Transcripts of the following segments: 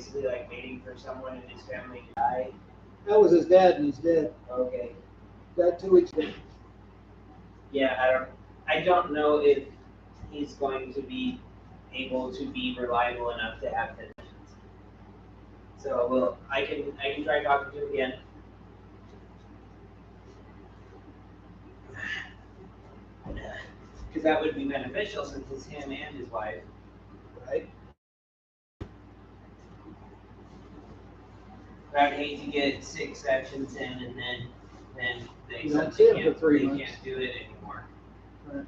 basically like waiting for someone in his family to die? That was his dad, and he's dead. Okay. Got 2 weeks ago. Yeah, I don't know if he's going to be able to be reliable enough to have connections. So well, I can try talking to him again. Because that would be beneficial since it's him and his wife. Right? I'd hate to get 6 sessions in and then they You don't suddenly see him for 3 they months. can't do it anymore. Right.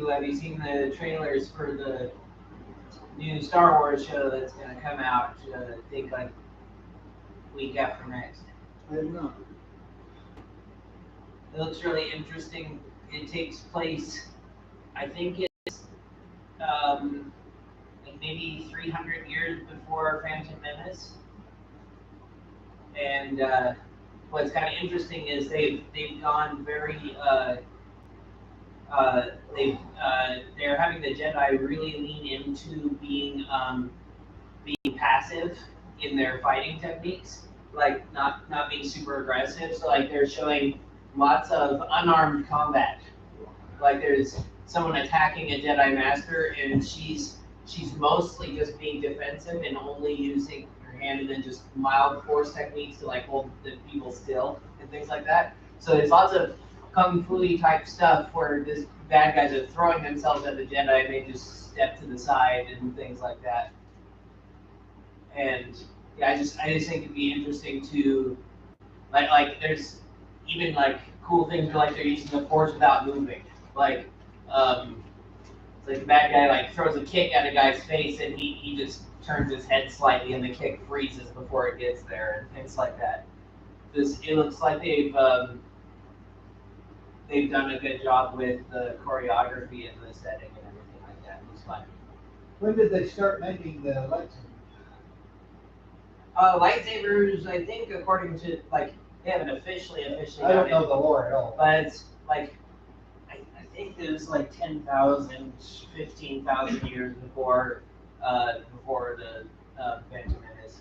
Have you seen the trailers for the new Star Wars show that's going to come out, I think like week after next? I have not. It looks really interesting. It takes place, I think it's like maybe 300 years before Phantom Menace. And what's kind of interesting is they've gone very they're having the Jedi really lean into being passive in their fighting techniques, like not being super aggressive. So like they're showing lots of unarmed combat. Like there's someone attacking a Jedi Master, and she's mostly just being defensive and only using her hand, and then just mild force techniques to like hold the people still and things like that. So there's lots of kung fu type stuff where this bad guys are throwing themselves at the Jedi and they just step to the side and things like that. And yeah, I just think it'd be interesting to like there's even like cool things where like they're using the force without moving. Like it's like the bad guy like throws a kick at a guy's face and he just turns his head slightly and the kick freezes before it gets there and things like that. It looks like they've done a good job with the choreography and the setting and everything like that. It was fun. When did they start making the lightsabers? Lightsabers, I think, according to like they haven't officially. I don't know the lore at all. But it's like I think it was like 10,000, 15,000 years before the Phantom Menace.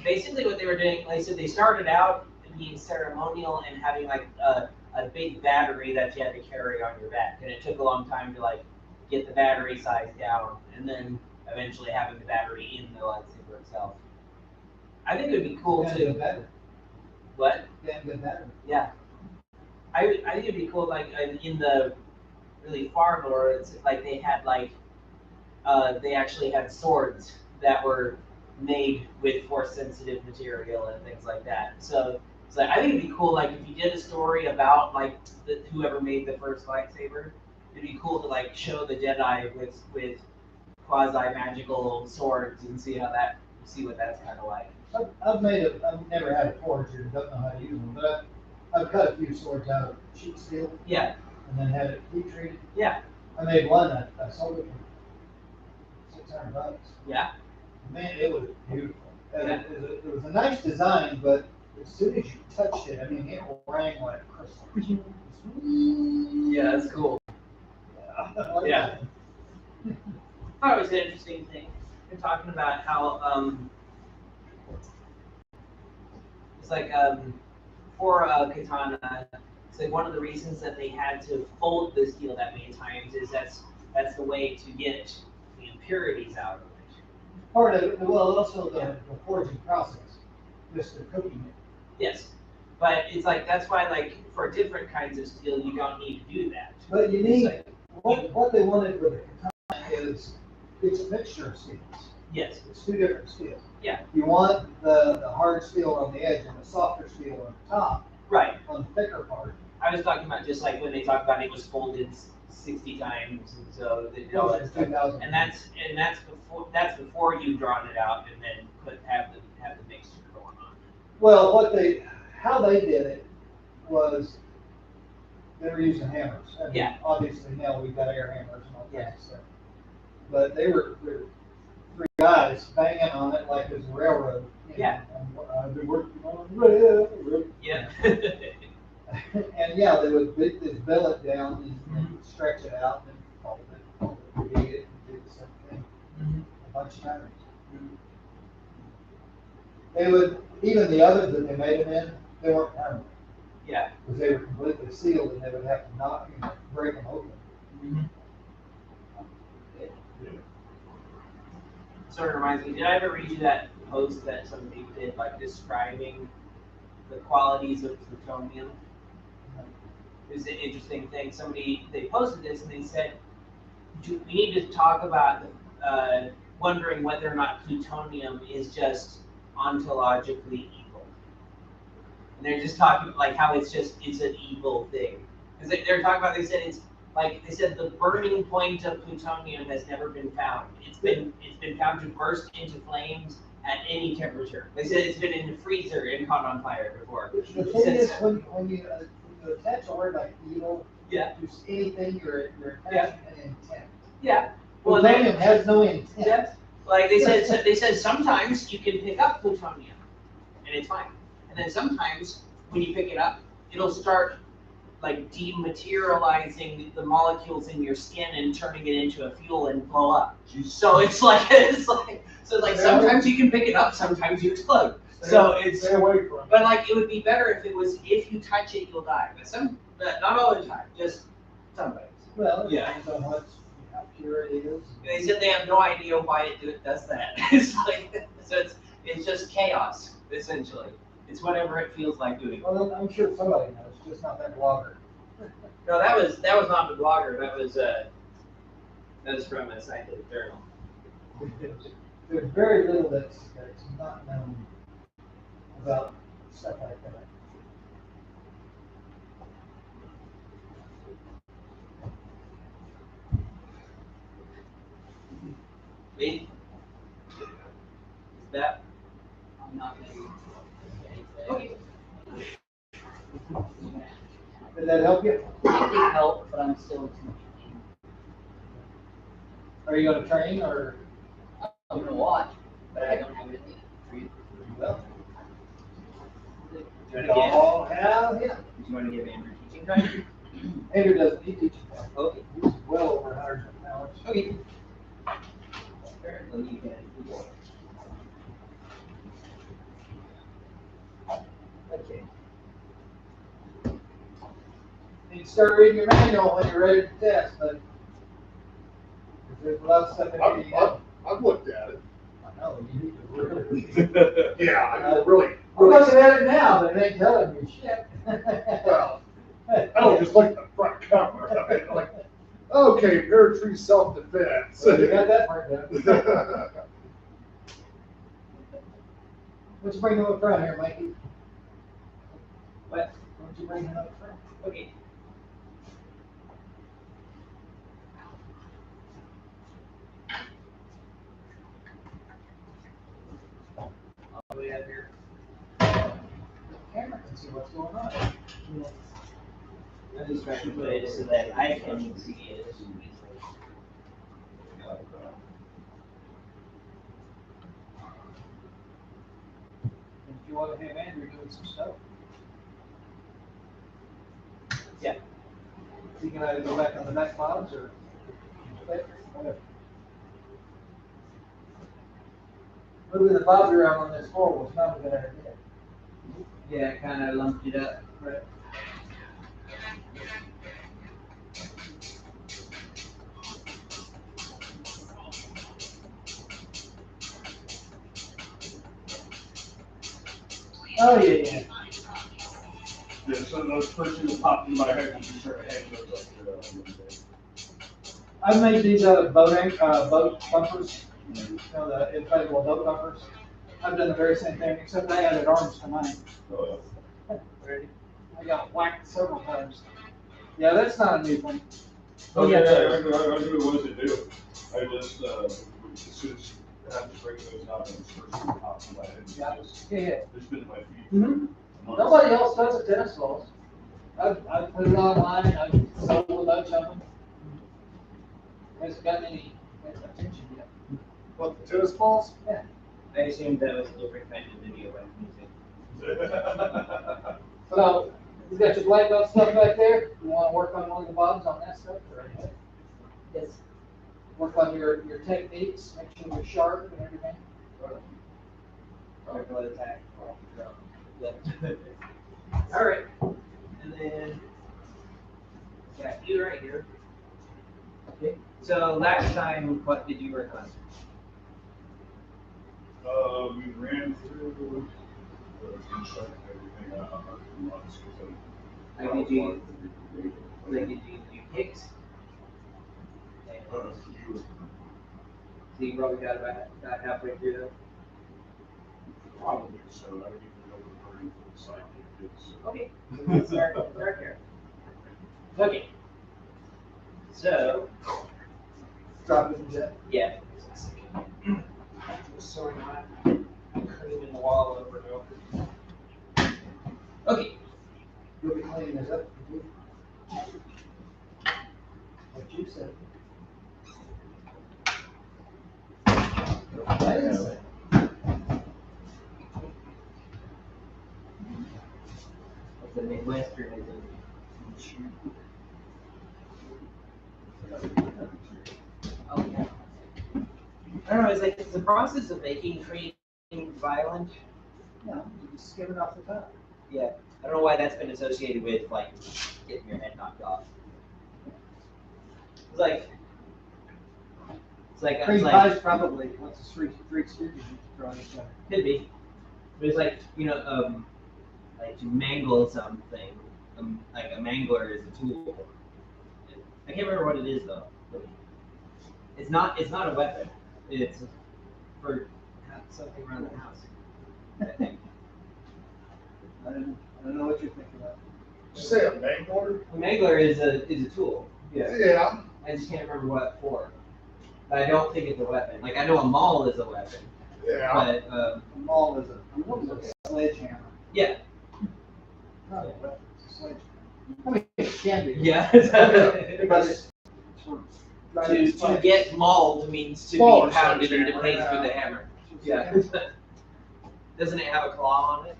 Basically, what they were doing, like I said, they started out being ceremonial and having like a big battery that you had to carry on your back, and it took a long time to like get the battery size down, and then eventually having the battery in the lightsaber itself. I think it would be cool to. What? Damn good battery. Yeah. I think it'd be cool, like in the really far lore, it's like they had like they actually had swords that were made with force sensitive material and things like that. So I think it'd be cool, like if you did a story about like whoever made the first lightsaber, it'd be cool to like show the Jedi with quasi magical swords and see what that's kind of like. I've never had a forge and don't know how to use them, but I've cut a few swords out of sheet steel. Yeah. And then had it heat treated. Yeah. I made one that I sold it for $600. Yeah. Man, it was beautiful. Yeah. It was a nice design, but as soon as you touched it, I mean, it rang like crystal. Yeah, that's cool. Yeah. I thought it was an interesting thing. We're talking about how it's like for katana, it's like one of the reasons that they had to fold the steel that many times is that's the way to get the impurities out of it. Part of it, well, also the forging process, just the cooking it. Yes, but it's like that's why like for different kinds of steel you don't need to do that. But you need what they wanted with the katana is it's a mixture of steels. Yes. It's two different steels. Yeah. You want the hard steel on the edge and the softer steel on the top. Right. On the thicker part. I was talking about just like when they talk about it was folded 60 times, and so they did all that stuff. And that's before you've drawn it out and then have the mixture going on. Well, how they did it was they were using hammers. I mean, Yeah. Obviously now we've got air hammers and all Yeah. kinds of stuff. But they were three guys banging on it like it was a railroad. Yeah. And they're working on the railroad. Yeah. And yeah, they'd bill it down and stretch it out and fold it, repeat it, and do the same thing a bunch of times. They would, even the others that they made them in, they weren't permanent. Yeah. Because they were completely sealed and they would have to knock and break them open. Sort of reminds me, did I ever read you that post that somebody did, like describing the qualities of plutonium? It was an interesting thing. They posted this and they said, we need to talk about wondering whether or not plutonium is just ontologically evil. And they're just talking like how it's an evil thing. Because they're talking about, they said the burning point of plutonium has never been found. It's been found to burst into flames at any temperature. They said it's been in the freezer and caught on fire before. The thing is, when you attach a word like evil Yeah. to anything, you're attaching an intent. Yeah. Well, Plutonium has no intent. Yeah. Like they said sometimes you can pick up plutonium and it's fine. And then sometimes when you pick it up, it'll start like dematerializing the molecules in your skin and turning it into a fuel and blow up. So it's like sometimes you can pick it up, sometimes you explode. Stay away from it. But like it would be better if you touch it, you'll die. But not all the time, just sometimes. Well, it Yeah. depends on how pure it is. They said they have no idea why it does that. It's like it's just chaos essentially. It's whatever it feels like doing. Well, I'm sure somebody knows, just not that blogger. No, that was not the blogger. That was from a scientific journal. There's very little that's not known about stuff like that. Me? Is that? I'm not ready. Okay. Did that help you? It did help, but I'm still too much pain. Are you gonna train or? I'm gonna watch, but I don't have anything for you. Well, Do you want to give? oh, hell yeah. Do you want to give Andrew teaching time? Andrew doesn't need teaching. Okay. He's well over 100 hours. Okay. Apparently you can. Okay. You can start reading your manual when you're ready to test, but there's a lot of stuff in here. You got- I've looked at it. I know, you need to really. Yeah, I mean, really. I'm looking at it now, but it ain't telling me shit. Well, I don't just look at the front cover. I mean, like, okay, paratree self-defense. So you got that part done. Let's bring him up front here, Mikey. What? Why don't you bring him up front? Okay. All the way up here. Camera can see what's going on. I just tried to put it so that I can see it. If you want to have Andrew doing some stuff. Yeah. You can either go back on the back files or whatever. Moving the files around on this floor was not a good idea. Yeah, it kind of lumped it up. Right. Oh, yeah. Yeah, so those first things that popped into my head, you just sort of hang those up to I made these out of boat bumpers, you know, the inflatable boat bumpers. I've done the very same thing, except I added arms to mine. I got whacked several times. Yeah, that's not a new thing. Oh, yeah, I knew what to do. I just, as soon as I'm just breaking those out on the first top of my head. Yeah. Just- Yeah, yeah. It's been in my feet. Mhm. for months. Nobody else does the tennis balls. I've put it online, I've sold a bunch of them. Hasn't gotten any attention yet. What, the tennis balls? Yeah. I assumed that was a different kind of video web music. So, you got your black belt stuff back there? You wanna work on one of the bobs on that stuff, or? Yes. Work on your techniques, make sure you're sharp and everything. Or go attack. All right, and then got you right here. Okay. So last time, what did you work on? We ran through everything out for months. Like did you do kicks? So you probably got about halfway through though. Probably so. I don't even know the wording for the site kick is. Okay, let's start here. Okay. So, Drop it in jet. yeah. Just so we're not creaming the wall over and over. Okay. You'll be cleaning this up. What you said. I didn't say. The Midwesternism. Oh, yeah. I don't know, it's like, it's the process of making training violent. No, you just skim it off the top. Yeah. I don't know why that's been associated with, like, getting your head knocked off. It's like, Cream pie's probably, what's the three stooges you throw each other. could be. But it's like, like to mangle something, like a mangler is a tool. I can't remember what it is though. It's not a weapon. It's for something around the house, I think. I don't know what you're thinking about. Did you say a mangler? A mangler is a tool. Yeah. Yeah. I just can't remember what for. But I don't think it's a weapon. Like I know a maul is a weapon. Yeah. But A maul is a sledgehammer. yeah. Not a weapon, it's a sledgehammer. I mean, it can be. Yeah. But it's sort of right in the To spine. get mauled means to Smaller be pounded into sledgehammer, place yeah. with a hammer. Yeah. Doesn't it have a claw on it?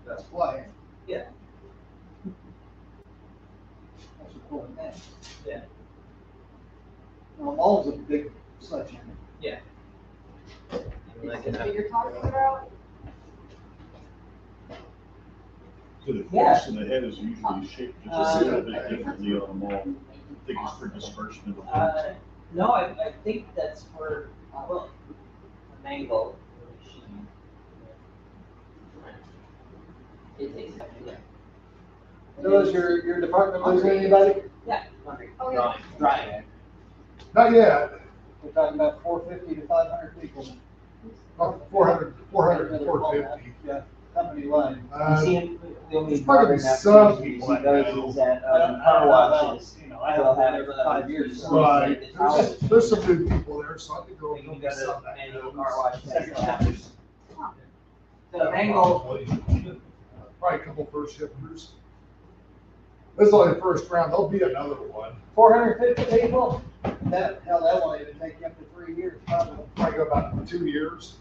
That's why. Yeah. That's what pulling that. Yeah. Now, a maul's a big sledgehammer. Yeah. Like Is this what you're talking about? So the Yeah. force in the head is usually shaped just a little bit differently on them all. I think it's for dispersion of the force. No, I think that's for, well, a mangle. It takes, yeah. So is your department losing anybody? Yeah. Oh, yeah. Drawing. Not yet. We're talking about 450 to 500 people. 400 to 450. Yeah, company wide. You see him, the only It's probably drawing that some you people see I those know. is at, I don't car know, washes. you know, I haven't been there for 5 years. so- Right. There's some new people there, so I could go Like and you get go some of to that. manual car wash, that's what happens. So mangle, Probably a couple first shifters. This is only the first round, there'll be another one. 450 people? That won't even take you up to 3 years, probably. Probably go about 2 years.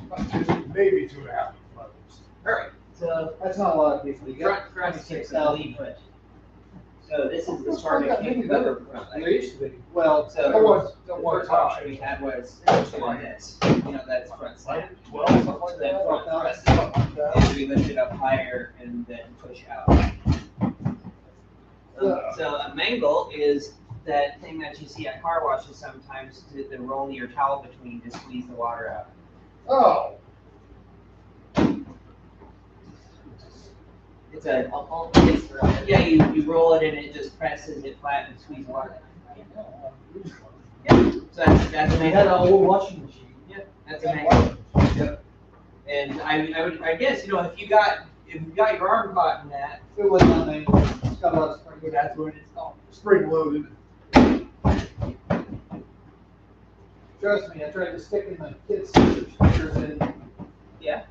About two, maybe 2.5 months. alright, so That's not a lot of people. You got front kicks 26,000. and lead foot. So this is the Well, start front of got kick, maybe the better. front There leg. used to be. Well, So That was- the that was first option we high. had was doing this, that's front snap. 12, something like Then that. front thrust, Something like and we lift it up higher and then push out. So a mangle is that thing that you see at car washes sometimes to roll your towel between to squeeze the water out. Oh, It's yeah, you roll it and it just presses it flat and squeeze water. Yeah, so that's a they had an mangle. old washing machine. Yeah, that's a mangle. Yep. And I guess, if you got your arm caught in that, It was not made, it's got a lot of spring. that's what it's called. spring loaded. Trust me, I tried to stick in my kid's sister's fingers and, Yeah.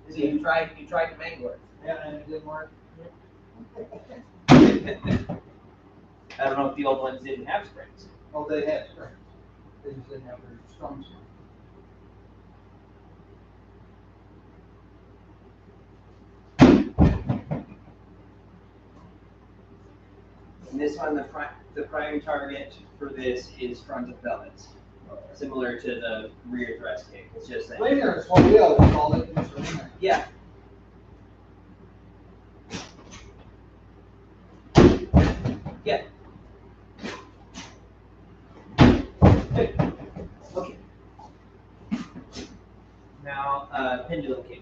So you tried to mangle it. yeah, and it didn't work. I don't know if the old ones didn't have springs. Oh, they had springs. They just didn't have very strong springs. And this one, the prime target for this is frontal pelvis, similar to the rear thrust kick. It's just that. Ringer is what we always call it, just a ringer. Yeah. Yeah. Good. Okay. Now, pendulum kick.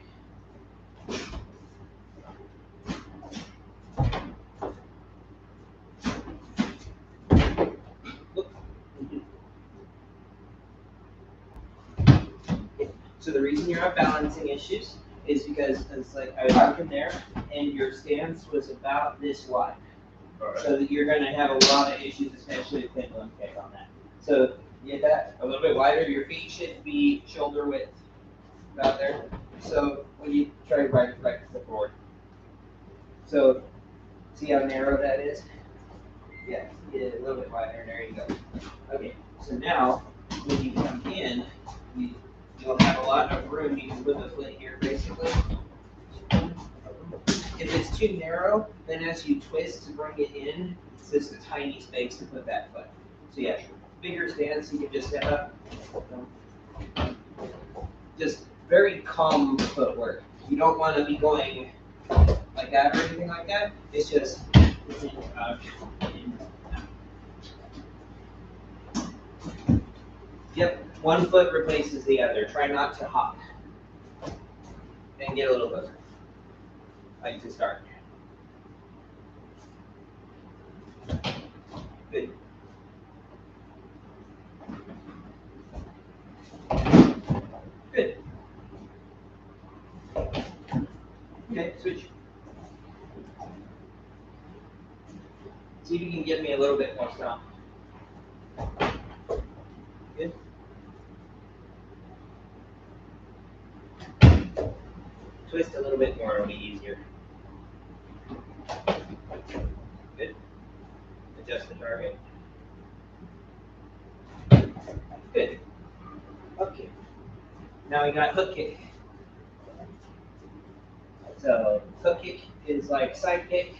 So the reason you're have balancing issues is because it's like I was looking there, and your stance was about this wide. So that you're going to have a lot of issues, especially with pendulum kick on that. So you get that a little bit wider. Your feet should be shoulder width about there. So when you try to right foot forward. So see how narrow that is? Yeah, get it a little bit wider. There you go. Okay. So now when you come in, you'll have a lot of room. You can put the foot here, basically. If it's too narrow, then as you twist to bring it in, it's just a tiny space to put that foot. So yeah, bigger stance, you can just step up. Just very calm footwork. You don't want to be going like that or anything like that. It's just in, out, in, out. Yep, one foot replaces the other. Try not to hop. And get a little closer. Like to start. Good. Good. Okay, switch. See if you can give me a little bit more stop. Good. Twist a little bit more, it'll be easier. Good. Adjust the target. Good. Okay. Now we got hook kick. So hook kick is like side kick,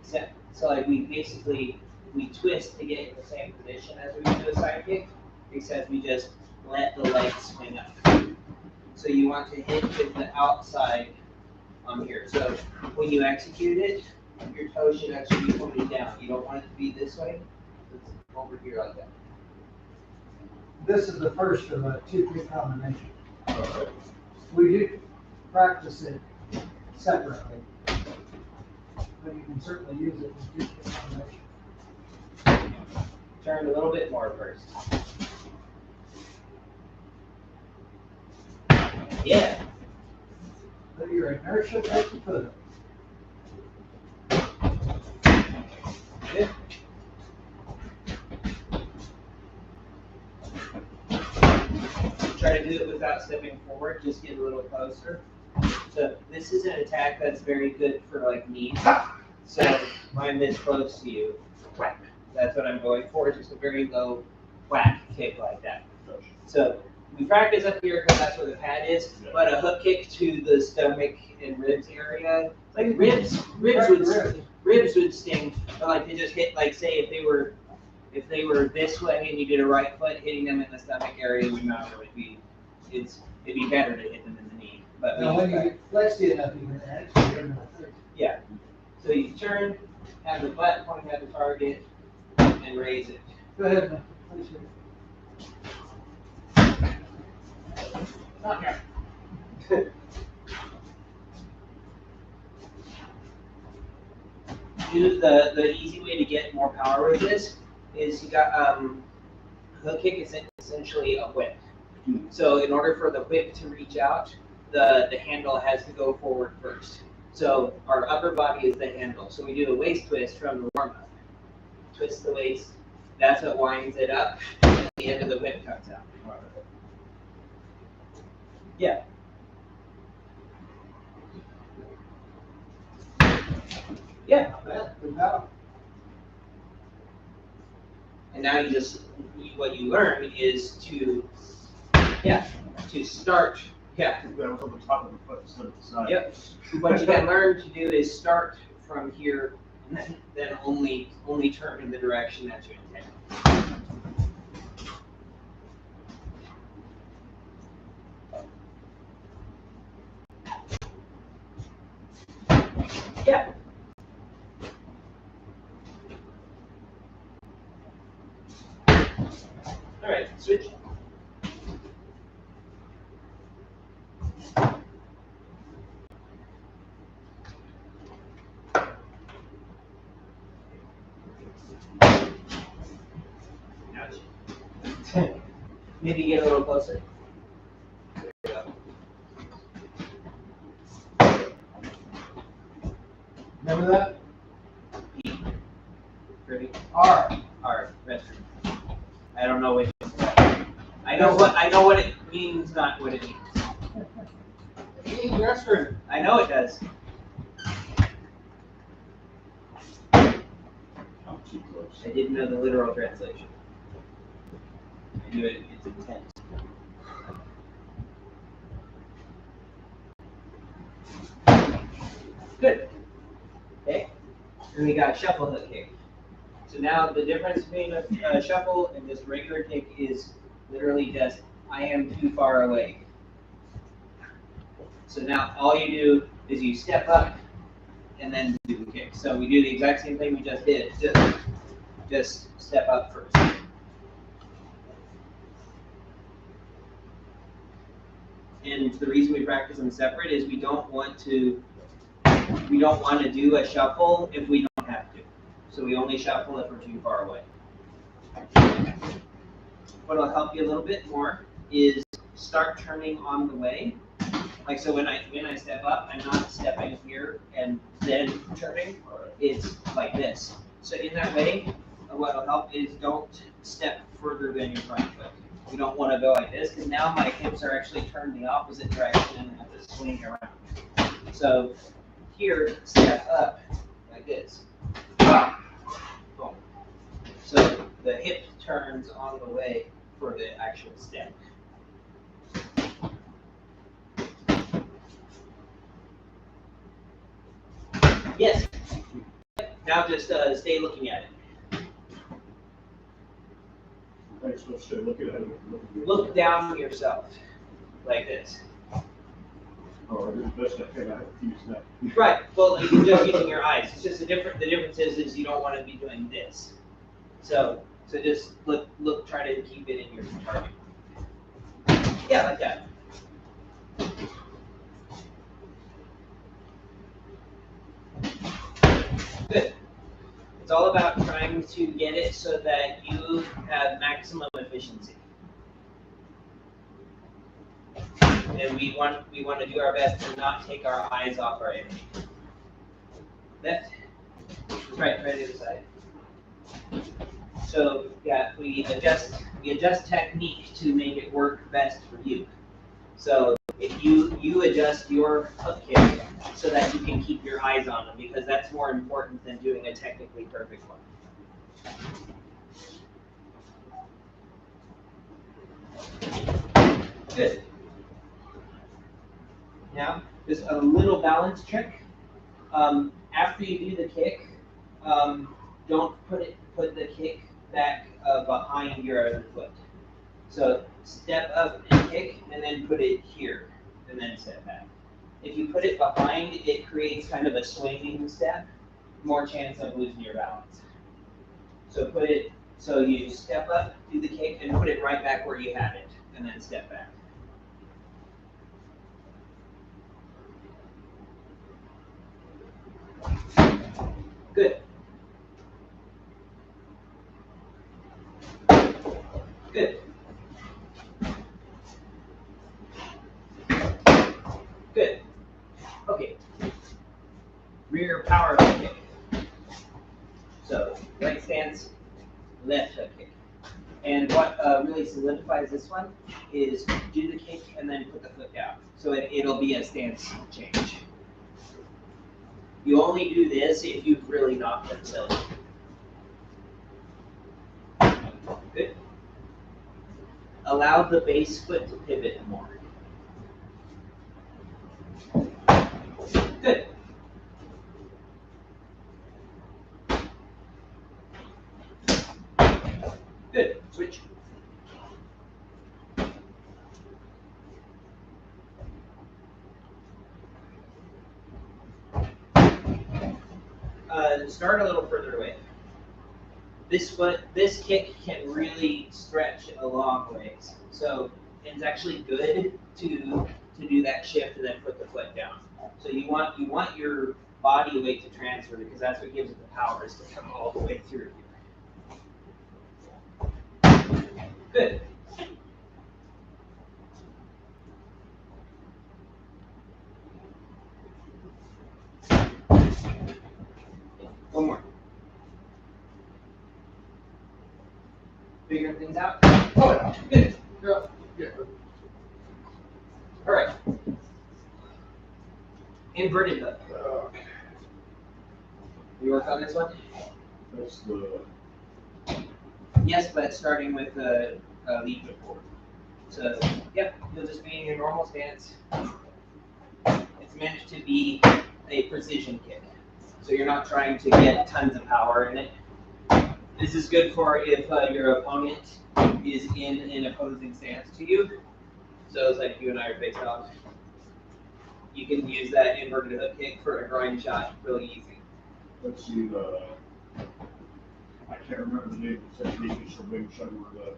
except so like we twist to get in the same position as we do a side kick, except we just let the leg swing up. So you want to hit with the outside on here. So when you execute it, your toe should actually be pointing down. You don't want it to be this way. It's over here like that. This is the first of a 2-3 combination. Alright. We do practice it separately, but you can certainly use it in 2-3 combination. Turn a little bit more first. Yeah. Let your inertia take the foot up. Good. Try to do it without stepping forward, just get a little closer. So this is an attack that's very good for like knees. So if I'm this close to you, whack. That's what I'm going for, just a very low whack kick like that. So we practice up here because that's where the pad is, but a hook kick to the stomach and ribs area, like ribs would sting, but like they just hit, like say if they were this way and you did a right foot, hitting them in the stomach area would not really be, it'd be better to hit them in the knee. But Now, when you get flexy enough, you can actually get them in the face. yeah. So you turn, have the butt pointing at the target, and raise it. Go ahead, man. Please do. Not here. The easy way to get more power with this is you got hook kick is essentially a whip. So in order for the whip to reach out, the handle has to go forward first. So our upper body is the handle. So we do a waist twist from the warm up. Twist the waist. That's what winds it up. the end of the whip comes out. Yeah. Yeah. Good job. And now you just, what you learn is to, to start, That was on the top of the foot instead of the side. Yep. What you can learn to do is start from here and then only turn in the direction that you intend. Yeah. All right, switch. Gotcha. Maybe get a little closer. There you go. Remember that? P. Ready? R. R. Restroom. I don't know what. I know what it means, not what it means. Restroom. I know it does. I'm too close. I didn't know the literal translation. I knew its intent. Good. Okay. And we got shuffle hook kick. So now the difference between a shuffle and just regular kick is literally just I am too far away. So now all you do is you step up and then do the kick. So we do the exact same thing we just did. Just step up first. And the reason we practice them separate is we don't want to do a shuffle if we don't have to. So we only shuffle if we're too far away. What will help you a little bit more is start turning on the way. Like so when I step up, I'm not stepping here and then turning. It's like this. So in that way, what will help is don't step further than your front foot. We don't want to go like this because now my hips are actually turned the opposite direction and I have to swing around. So here, step up like this. Boom. So the hip turns on the way for the actual step. Yes. Now just stay looking at it. I'm supposed to look at it. Look down yourself, like this. Oh, I did the best I can. I have to use that. Right. Well, you're just using your eyes. It's just the difference is you don't want to be doing this. So just look. Try to keep it in your target. Yeah, like that. Good. It's all about trying to get it so that you have maximum efficiency. And we want to do our best to not take our eyes off our enemy. Left. Right to the side. So yeah, we adjust technique to make it work best for you. So if you adjust your hook kick so that you can keep your eyes on them, because that's more important than doing a technically perfect one. Good. Now, just a little balance trick. After you do the kick, don't put the kick back behind your other foot. So step up and kick, and then put it here, and then step back. If you put it behind, it creates kind of a swinging step, more chance of losing your balance. So you step up, do the kick, and put it right back where you had it, and then step back. Good. Good. Good. Okay. Rear power hook kick. So right stance, left hook kick. And what really solidifies this one is do the kick and then put the foot down. So it'll be a stance change. You only do this if you've really knocked them silly. Good. Allow the base foot to pivot more. Good. Good. Switch. Start a little further away. This kick can really stretch a long ways. So it's actually good to do that shift and then put the foot down. So you want your body weight to transfer because that's what gives it the power is to come all the way through here. Good. One more. Figuring things out? Oh, yeah. Good. Yeah, yeah. All right. Inverted hook. Okay. You work on this one? That's the, Yes, but starting with the lead foot forward. So, yep, you'll just be in your normal stance. It's meant to be a precision kick. So you're not trying to get tons of power in it. This is good for if your opponent is in an opposing stance to you. So it's like you and I are face off. You can use that inverted hook kick for a groin shot really easy. let's see, I can't remember the name of the technique, it's a big shot where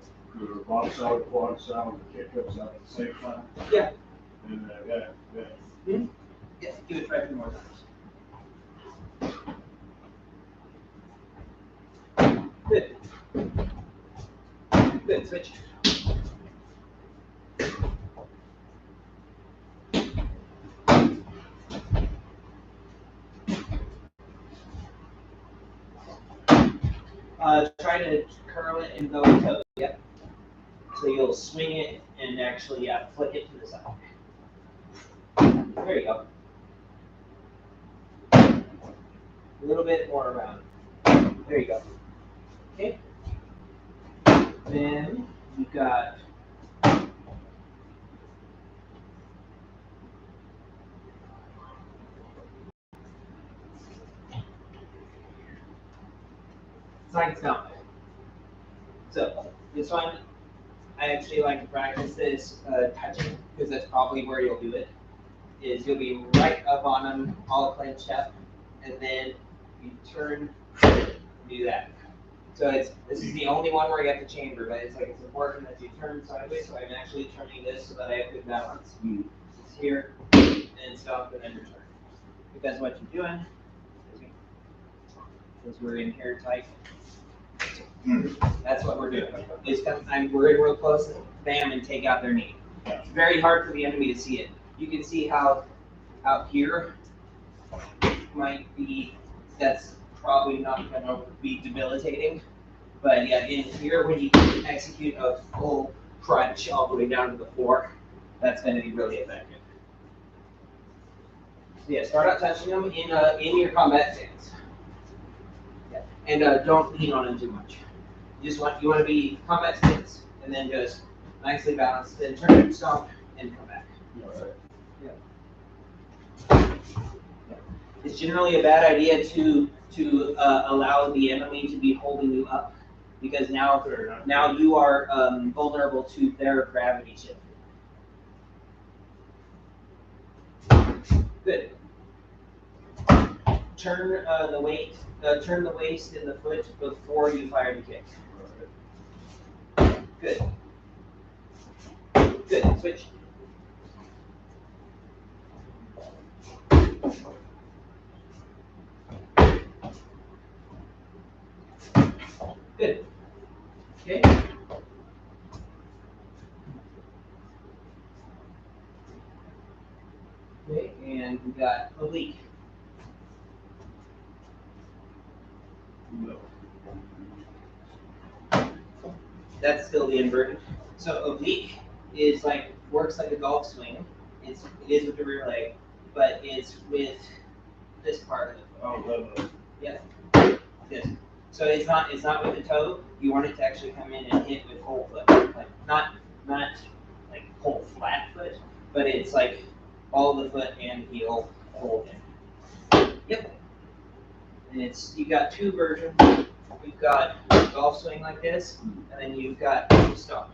the box out, quad out, the kick comes out at the same time. Yeah. And, yeah. Mm-hmm. Yeah, give it 5 more times. Good. Good, switch. Try to curl it and go toe. Yep. So you'll swing it and actually flick it to the side. There you go. A little bit more around. There you go. Okay. Then you've got side stomp. So this one, I actually like to practice this touching because that's probably where you'll do it. Is you'll be right up on them, all clenched up, and then you turn, do that. So this is the only one where you have to chamber, but it's like it's important that you turn sideways. So I'm actually turning this so that I have good balance. It's here and stop and then return. Because what you're doing is we're in here tight. That's what we're doing. We're in real close, bam, and take out their knee. It's very hard for the enemy to see it. You can see how out here might be, that's probably not going to be debilitating. But yeah, in here, when you execute a full crunch all the way down to the floor, that's going to be really effective. So yeah, start out touching them in your combat stance. Yeah. And don't lean on them too much. You want to be combat stance, and then just nicely balanced, then turn and stomp, and come back. Yeah. It's generally a bad idea to allow the enemy to be holding you up, because now you are vulnerable to their gravity shift. Good. Turn the weight, turn the waist and the foot before you fire the kick. Good. Good. Switch. Good. Okay. Okay, and we got oblique. That's still the invert. So oblique is like, works like a golf swing. It is with the rear leg, but it's with this part of it. Oh, Yeah. This. So it's not with the toe. You want it to actually come in and hit with whole foot. Like not like whole flat foot, but it's like all the foot and heel whole in. Yep. And you've got two versions. You've got golf swing like this, and then you've got stomp.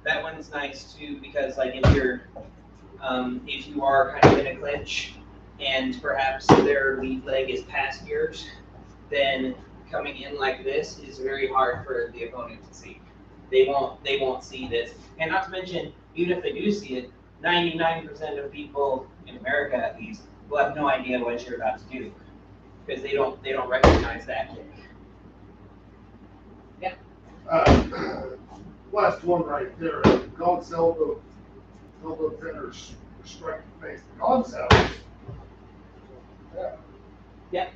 That one's nice too because like if you are kind of in a clinch and perhaps their lead leg is past yours, then coming in like this is very hard for the opponent to see. They won't see this. And not to mention, even if they do see it, 99% of people in America at least will have no idea what you're about to do because they don't recognize that kick. Last one right there, God's elbow fingers strike the face. God's elbow. Yeah. Yep.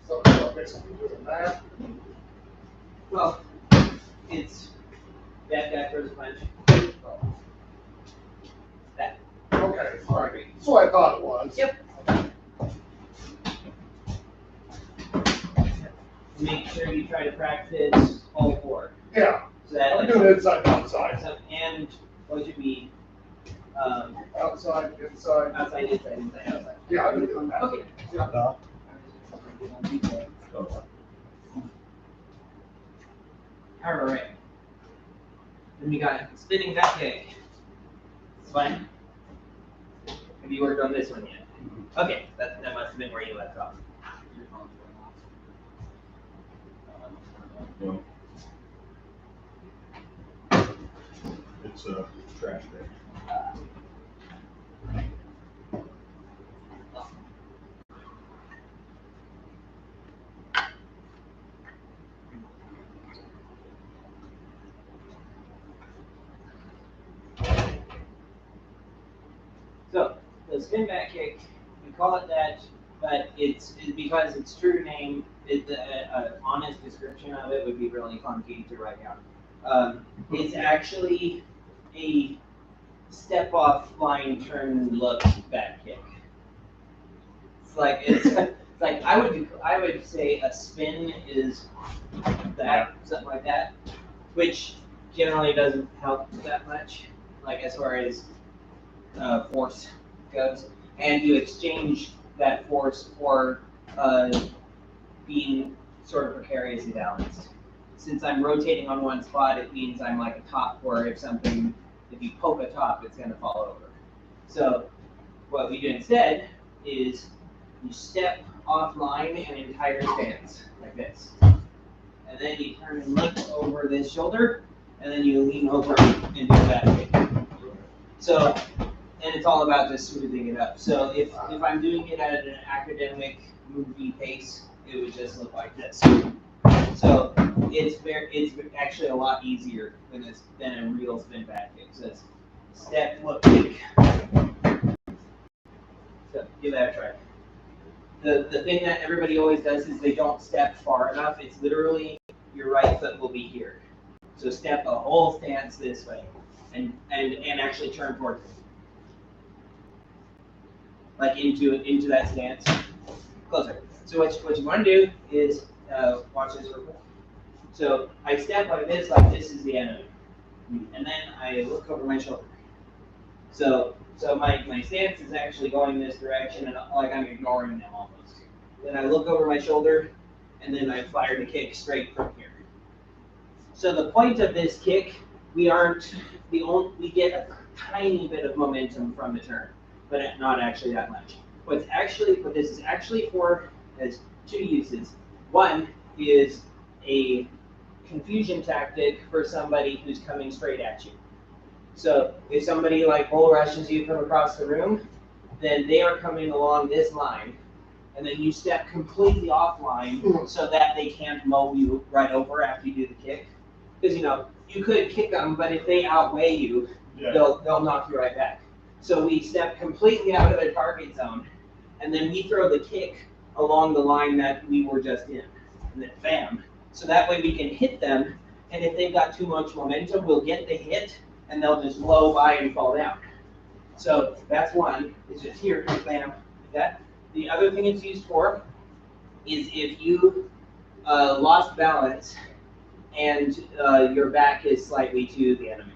So basically doing that. Well, it's that guy throws a punch. That. Okay, all right. That's what I thought it was. Yep. Make sure you try to practice all four. Yeah. So that I'm doing inside, outside. And what should be Outside, inside. outside, outside. Yeah, I'm doing that. Okay. All right. Then we got spinning back kick. It's fine. Have you worked on this one yet? Okay, that must have been where you left off. No. It's a trash bag. So the spin back kick, we call it that, but it's because its true name, honest description of it would be really clunky to write down. It's actually a step off line turn look back kick. It's like I would say a spin is that, something like that, which generally doesn't help that much, like as far as force goes, and you exchange that force for being sort of precariously balanced. Since I'm rotating on one spot, it means I'm like a top where if you poke a top, it's going to fall over. So what we do instead is you step offline an entire stance like this. And then you turn and look over this shoulder, and then you lean over and do that kick. So, and it's all about just smoothing it up. So if I'm doing it at an academic movie pace, it would just look like this. So it's actually a lot easier than a real spin back kick. So it's step, look, kick. So give that a try. The thing that everybody always does is they don't step far enough. It's literally your right foot will be here. So step a whole stance this way and actually turn towards it. Like into that stance. Closer. So what you want to do is watch this real quick. So I step like this is the enemy. And then I look over my shoulder. So my stance is actually going this direction, and like I'm ignoring them almost. Then I look over my shoulder, and then I fire the kick straight from here. So the point of this kick, we get a tiny bit of momentum from the turn, but not actually that much. What this is actually for has two uses. One is a confusion tactic for somebody who's coming straight at you. So if somebody like bull rushes you from across the room, then they are coming along this line, and then you step completely offline so that they can't mow you right over after you do the kick. Because you could kick them, but if they outweigh you, they'll knock you right back. So we step completely out of their target zone, and then we throw the kick along the line that we were just in. and then bam. So that way we can hit them, and if they've got too much momentum, we'll get the hit, and they'll just blow by and fall down. So that's one, is just here, bam, like that. The other thing it's used for is if you lost balance and your back is slightly to the enemy.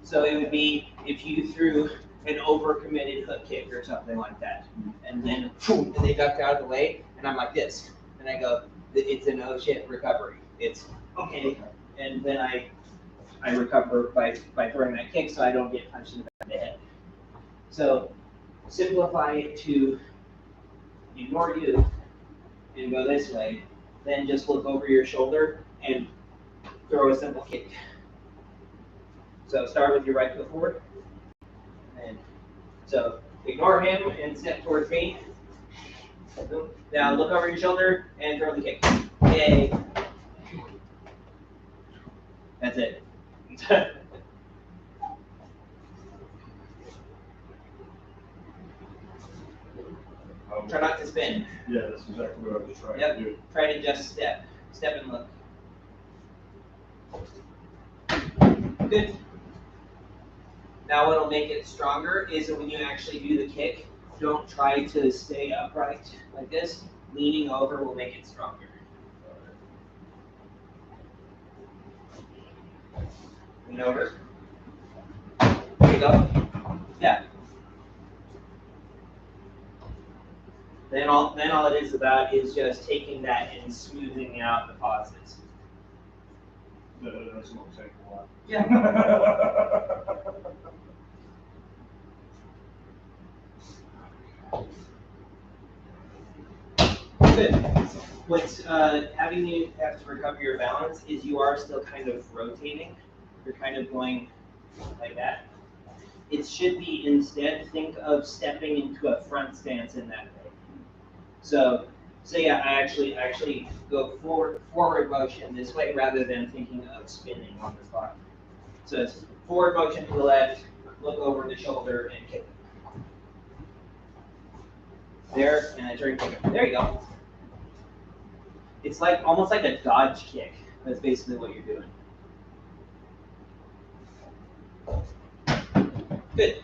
So it would be if you threw an overcommitted hook kick or something like that, and then boom, and they ducked out of the way, and I'm like this, and I go, it's a no shit recovery. It's okay, and then I recover by throwing that kick, so I don't get punched in the back of the head. So simplify it to ignore you and go this way, then just look over your shoulder and throw a simple kick. So start with your right foot forward. And so ignore him and step towards me. Now look over your shoulder and throw the kick. Yay. That's it. Try not to spin. Yeah, that's exactly what I was trying Yep. to do. Try to just step. Step and look. Good. Now what'll make it stronger is that when you actually do the kick, don't try to stay upright like this. Leaning over will make it stronger. Lean over. There you go. Yeah. Then all it is about is just taking that and smoothing out the pauses. That's what I'm saying a lot. Yeah. Good. What's having you have to recover your balance is you are still kind of rotating. You're kind of going like that. It should be instead, think of stepping into a front stance in that way. So yeah, I actually go forward motion this way rather than thinking of spinning on the spot. So it's forward motion to the left, look over the shoulder and kick. There, and I turn kick it. There you go. It's like almost like a dodge kick. That's basically what you're doing. Good.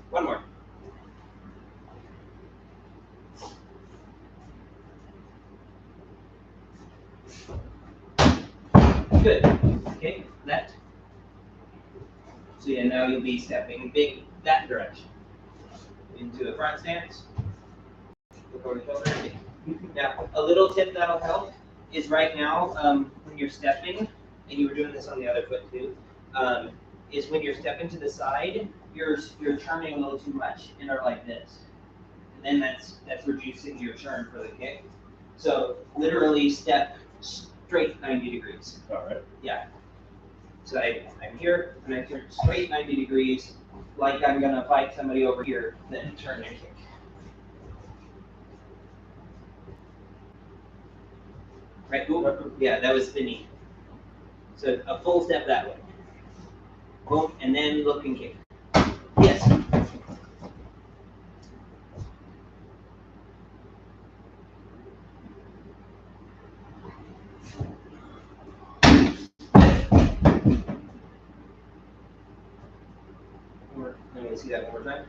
One more. Good. Okay, that. So yeah, now you'll be stepping big that direction. Into a front stance. Look over the shoulder. Now, a little tip that'll help is right now, when you're stepping, and you were doing this on the other foot too, is when you're stepping to the side, you're turning a little too much and are like this. And then that's reducing your turn for the kick. So literally step straight 90 degrees. All right. Yeah. So I'm here, and I turn straight 90 degrees, like I'm gonna fight somebody over here, then turn and kick. Right, cool? Yeah, that was spinny. So a full step that way. Boom, and then look and kick. Yes. Let me see that one more time.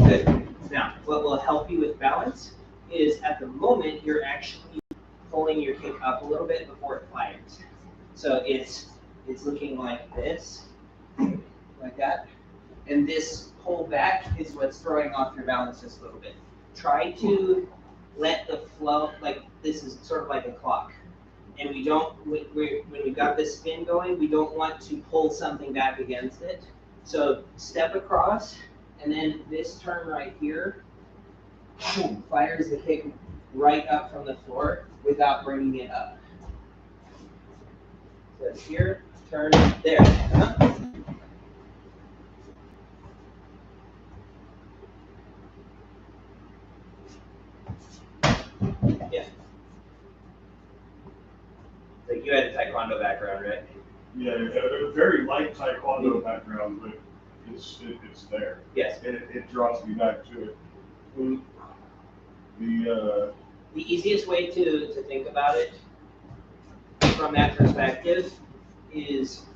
Good. Now, what will help you with balance is at the moment you're actually pulling your kick up a little bit before it fires. So it's looking like this, like that. And this pull back is what's throwing off your balance just a little bit. Try to let the flow, like this is sort of like a clock. And we don't, when we've got this spin going, we don't want to pull something back against it. So step across, and then this turn right here, boom, fires the kick right up from the floor without bringing it up. So it's here, turn, there. Yeah. So you had a taekwondo background, right? Yeah, a very light taekwondo background, but it's there. Yes. It draws me back to it. Mm. The, The easiest way to think about it from that perspective is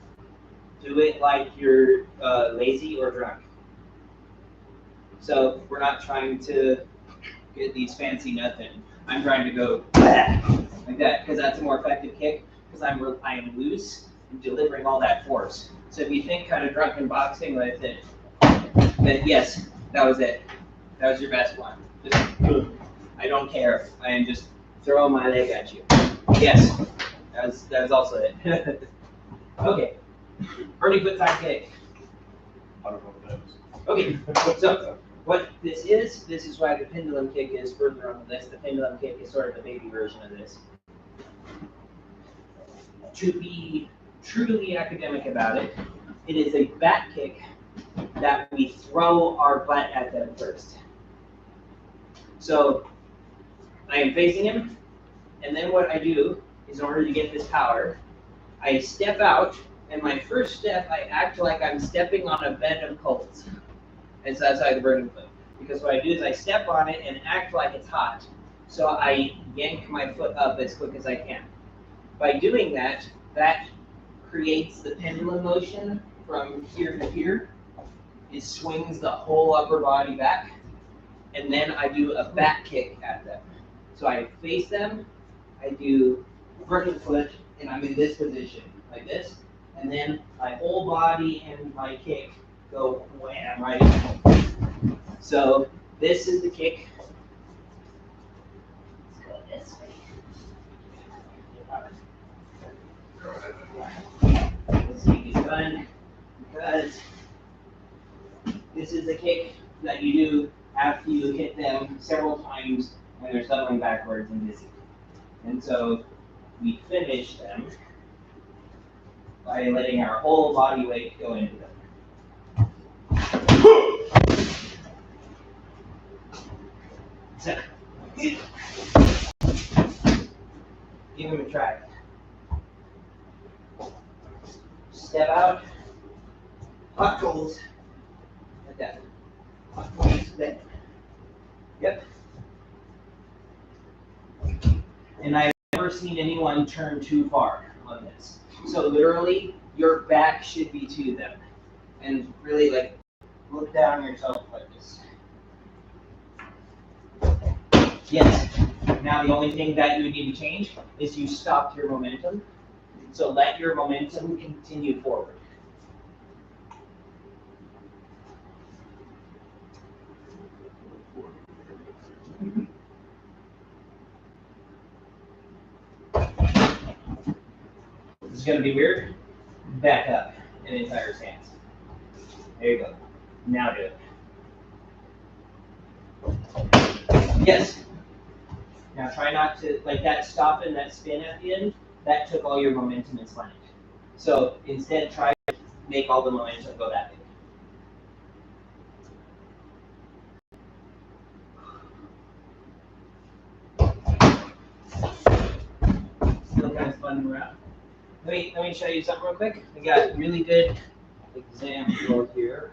do it like you're lazy or drunk. So we're not trying to get these fancy nothing. I'm trying to go like that because that's a more effective kick because I am loose and delivering all that force. So if you think kind of drunken boxing with it, then yes, that was it. That was your best one. Just, I don't care. I am just throwing my leg at you. Yes, that was also it. Okay, Bernie foot side kick. I don't know what that is. Okay, so what this is why the pendulum kick is further on the list. The pendulum kick is sort of the baby version of this. To be truly academic about it, it is a back kick that we throw our butt at them first. So I am facing him, and then what I do is in order to get this power, I step out, and my first step, I act like I'm stepping on a bed of coals. And so that's how the burning foot. Because what I do is I step on it and act like it's hot. So I yank my foot up as quick as I can. By doing that, that creates the pendulum motion from here to here. It swings the whole upper body back. And then I do a back kick at them. So I face them, I do burning foot, and I'm in this position, like this. And then my whole body and my kick go wham right in. So this is the kick. Let's go this way. Let's see it's done because this is the kick that you do after you hit them several times when they're settling backwards and dizzy. And so we finish them by letting our whole body weight go into them. So, give him a try. Step out, hot coals, like that. Hot coals, there. Yep. And I've never seen anyone turn too far on this. So literally, your back should be to them. And really like, look down yourself like this. Yes. Now the only thing that you would need to change is you stopped your momentum. So let your momentum continue forward. This is going to be weird. Back up an entire stance. There you go. Now do it. Yes. Now try not to, like that stop and that spin at the end, that took all your momentum and slant. So instead try to make all the momentum go that way. Still kind of fun around. Let me show you something real quick. We got a really good example here.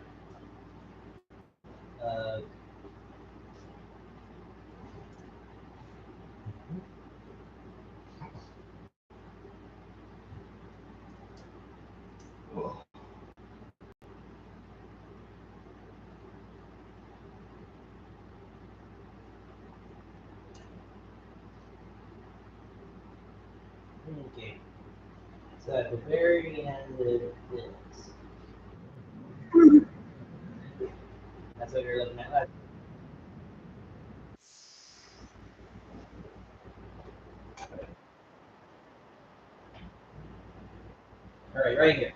Okay. So at the very end of this. That's what you're looking at. All right here.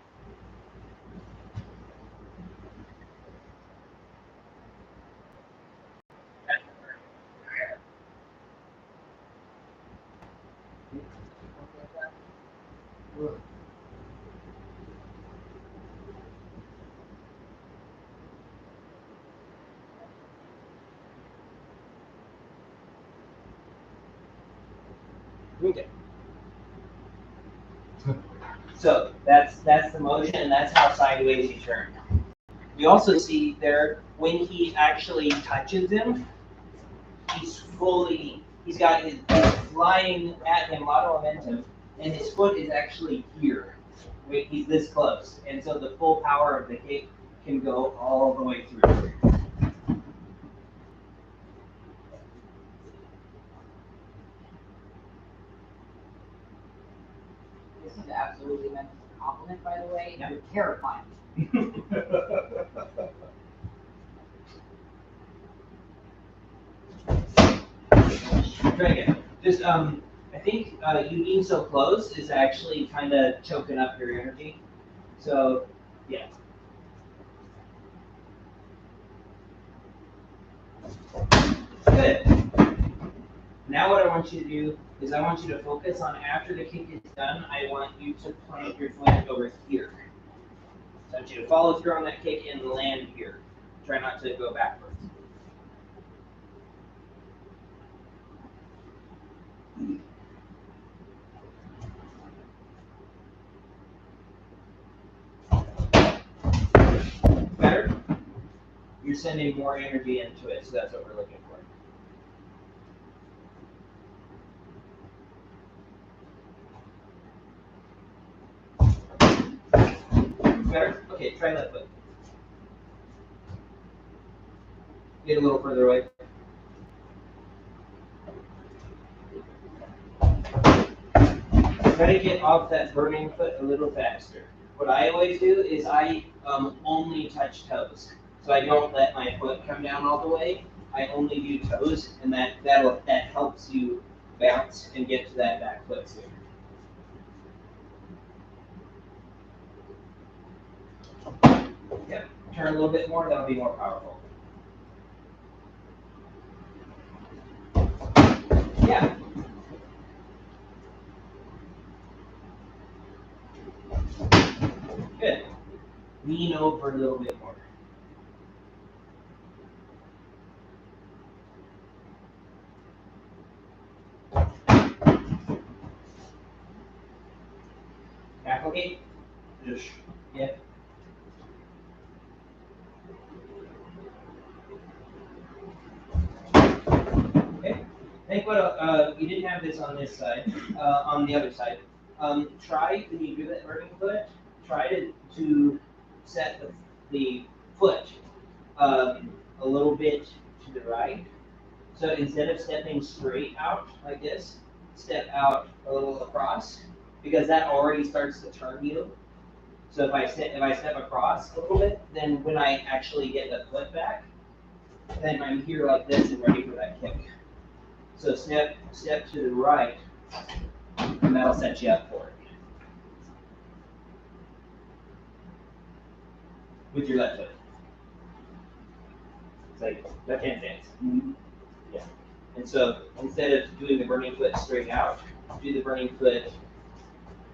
Okay. So that's the motion, and that's how sideways you turn. We also see there, when he actually touches him, he's flying at him, a lot of momentum, and his foot is actually here. Wait, he's this close. And so the full power of the kick can go all the way through. This is absolutely meant as a compliment, by the way. You're terrifying. Try again. Just, I think you being so close is actually kind of choking up your energy. So, yeah. Good. Now what I want you to do is I want you to focus on after the kick is done, I want you to plant your foot over here. So I want you to follow through on that kick and land here. Try not to go backwards. Better? You're sending more energy into it, so that's what we're looking for. Better? Okay, try left foot. Get a little further away. Try to get off that burning foot a little faster. What I always do is I only touch toes. So I don't let my foot come down all the way. I only do toes, and that helps you bounce and get to that back foot sooner. Yep. Turn a little bit more, that'll be more powerful. Yeah. Good. Lean over a little bit more. Applicate? Ish. Yeah. Okay. I think what you didn't have this on this side, on the other side. Try when you do that burning foot. Try to set the foot a little bit to the right. So instead of stepping straight out like this, step out a little across, because that already starts to turn you. So if I step across a little bit, then when I actually get the foot back, then I'm here like this and ready for that kick. So step to the right, and that'll set you up for it. With your left foot. It's like left hand stance. Mm-hmm. Yeah. And so instead of doing the burning foot straight out, do the burning foot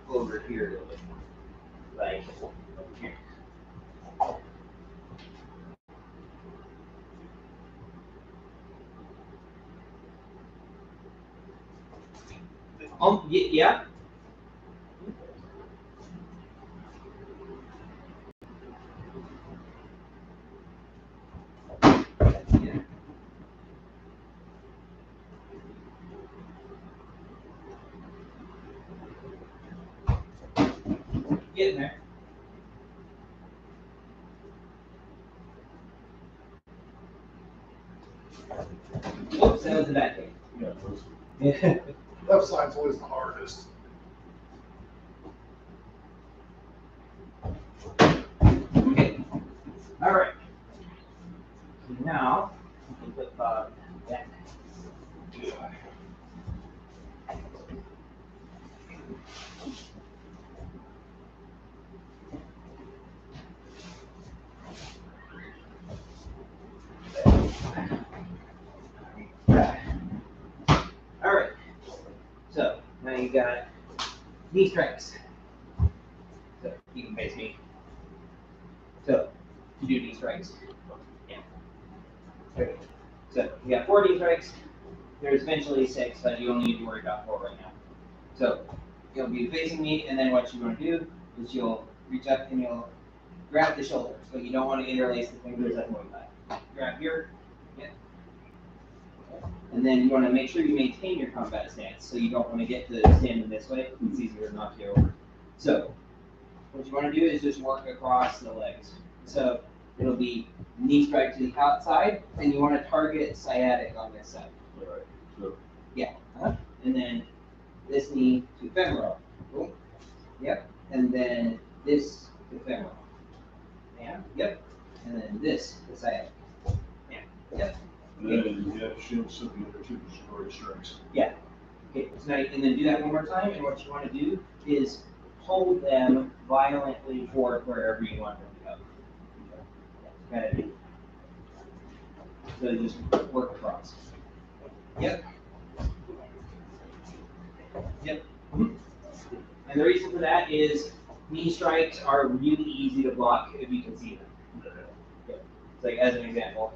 over here a little bit. Like over here. Yeah. Getting there. Oops, that was the bad thing. Yeah. Left side's always the hardest. Okay. All right. Now we can put Bob back. All right. So now you got knee strikes. So you can face me. So you do knee strikes. Yeah. Okay. So you got 4 knee strikes. There's eventually 6, but you only need to worry about 4 right now. So you'll be facing me, and then what you're going to do is you'll reach up and you'll grab the shoulders, but you don't want to interlace the fingers at 45. Grab here, yeah. And then you want to make sure you maintain your combat stance, so you don't want to get to standing this way. It's easier to knock you over. So, what you want to do is just work across the legs. So, it'll be knee strike to the outside, and you want to target sciatic on this side. All right. So, Yeah. And then this knee to femoral. Boom. Yep. And then this to femoral. Yeah. Yep. And then this to sciatic. Yeah. Yep. and then you have shields to the other two destroy strikes. Okay, so now, and then do that one more time, and what you want to do is hold them violently forward wherever you want them to go. Okay. So just work across. Yep. Yep. And the reason for that is knee strikes are really easy to block if you can see them. Yep. It's like, as an example,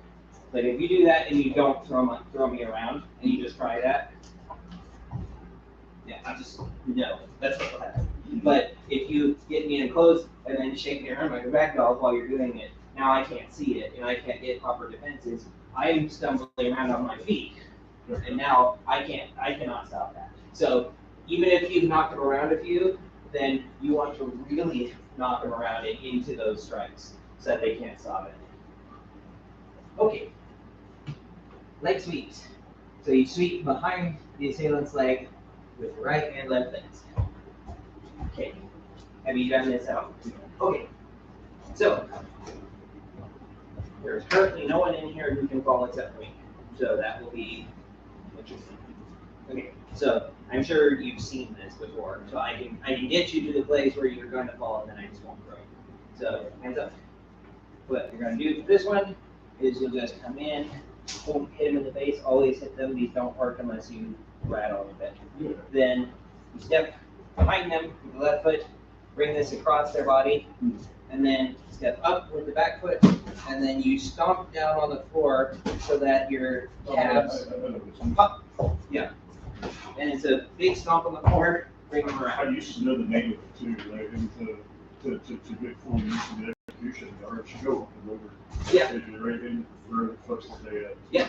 like if you do that and you don't throw me around and you just try that, yeah, no, that's what will happen. But if you get me in close and then shake me around like a ragdoll while you're doing it, now I can't see it and I can't get proper defenses. I'm stumbling around on my feet, and now I cannot stop that. So even if you've knocked them around a few, then you want to really knock them around and into those strikes so that they can't stop it. Okay, leg sweeps. So you sweep behind the assailant's leg with your right and left legs. Okay, have you done this out? Okay, so there's currently no one in here who can fall except for me. So that will be what you see. Okay, so I'm sure you've seen this before. So I can get you to the place where you're going to fall and then I just won't throw you. So hands up. What you're going to do for this one is you'll just come in, hit them in the face, always hit them. These don't work unless you rattle a bit. Then you step behind them with the left foot, bring this across their body, and then step up with the back foot, and then you stomp down on the floor so that your calves up. Yeah. And it's a big stomp on the floor, bring them I around. used to know the name of it too, right? And to get full use of the execution, the arch go up and over. Yeah. If you're right in for the folks that they had. Yeah.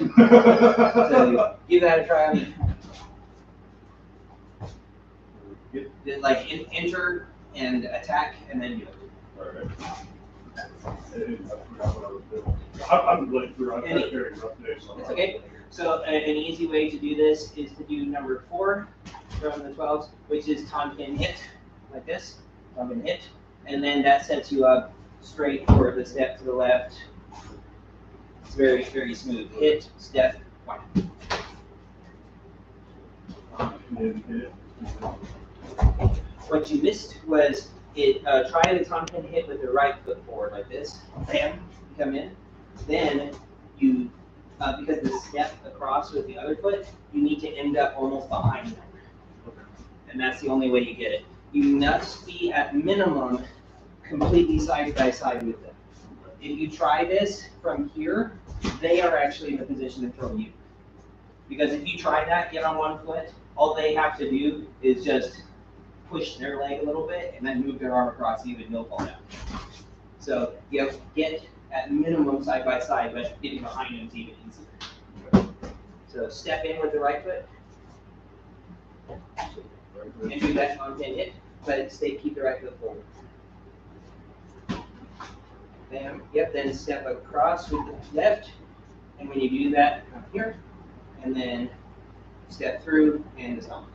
So give that a try on me. Then, like enter and attack and then do it. Alright. I forgot what I was doing. I'm late through, I've had a very rough day, so. It's okay. So an easy way to do this is to do number 4 from the 12s, which is Tonkin hit, like this, Tonkin hit, and then that sets you up straight for the step to the left. It's very, very smooth. Hit, step, 1. What you missed was try the Tonkin hit with the right foot forward like this. Bam, you come in. Then you, because the step across with the other foot, you need to end up almost behind them. And that's the only way you get it. You must be at minimum completely side by side with them. If you try this from here, they are actually in the position to throw you. Because if you try that, get on one foot, all they have to do is just push their leg a little bit and then move their arm across you and you'll fall down. So you have to get at minimum side by side, but getting behind them is even easier. So step in with the right foot and do that Tonkin hit, but keep the right foot forward. Bam. Yep, then step across with the left, and when you do that, come here, and then step through and stomp.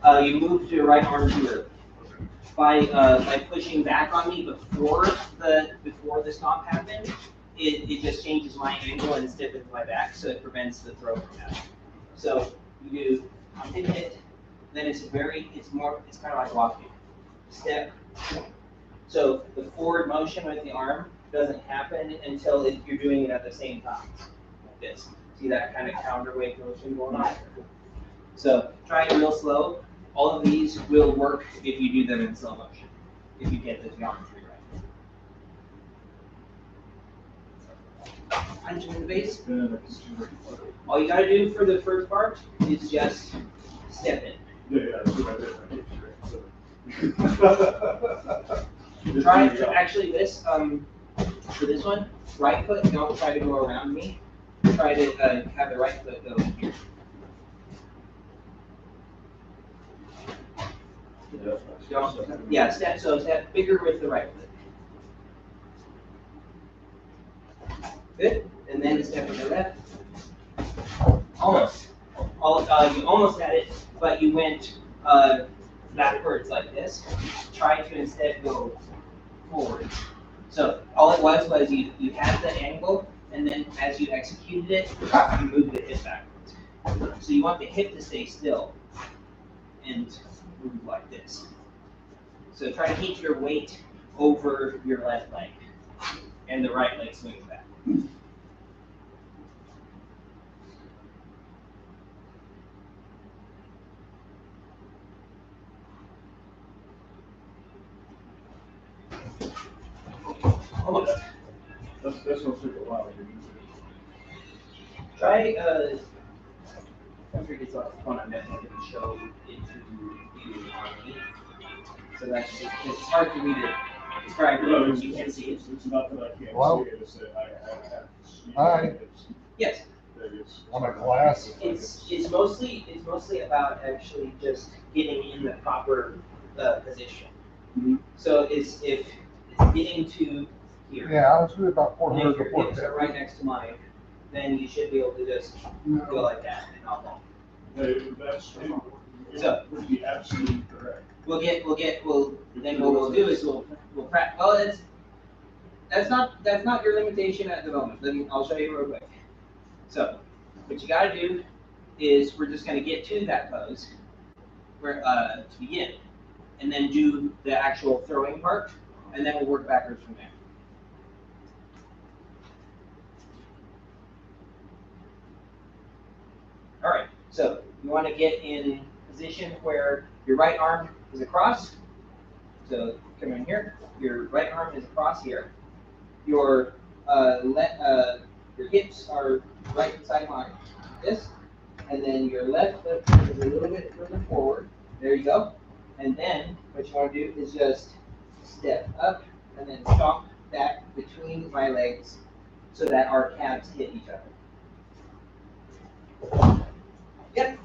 You move to your right arm too early. By pushing back on me before the stomp happened, it just changes my angle and stiffens my back, so it prevents the throw from happening. So you do Tonkin hit, then it's kind of like walking. Step. So the forward motion with the arm doesn't happen until you're doing it at the same time, like this. See that kind of counterweight motion going on? So try it real slow. All of these will work if you do them in slow motion, if you get the geometry right. Punch in the base. All you gotta do for the first part is just step in. Yeah, that's what I did. Try to, actually this, for this one, right foot, don't try to go around me. Try to, have the right foot go here. Yeah, step bigger with the right foot. Good, and then step with the left. Almost. You almost had it, but you went backwards like this. Try to instead go forward. So all it was you had the angle, and then as you executed it, you moved the hip backwards. So you want the hip to stay still and move like this. So try to keep your weight over your left leg, and the right leg swings back. Almost. That's gonna take a while to get Try, after it gets off the phone, I'm definitely going to show it to you on me. So that's, it's hard for me to describe it, because you can't see it. It's not that I can't Well, see it, it's that I have to see it. hi. Yes, I'm a glass. it's mostly about actually just getting in the proper position. Mhm. So if it's getting to here. Yeah, I was really about And 400 if your before. hips are right next to mine, then you should be able to just go like that and not fall. That's, So- it would be absolutely correct. Then what we'll do is we'll practice. Well, that's not your limitation at the moment. I'll show you real quick. So, what you gotta do is we're just gonna get to that pose where to begin, and then do the actual throwing part, and then we'll work backwards from there. All right. So you want to get in position where your right arm is across. So come in here. Your right arm is across here. Your your hips are right beside mine. This, and then your left foot is a little bit further forward. There you go. And then what you want to do is just step up and then stomp back between my legs so that our calves hit each other. Yep.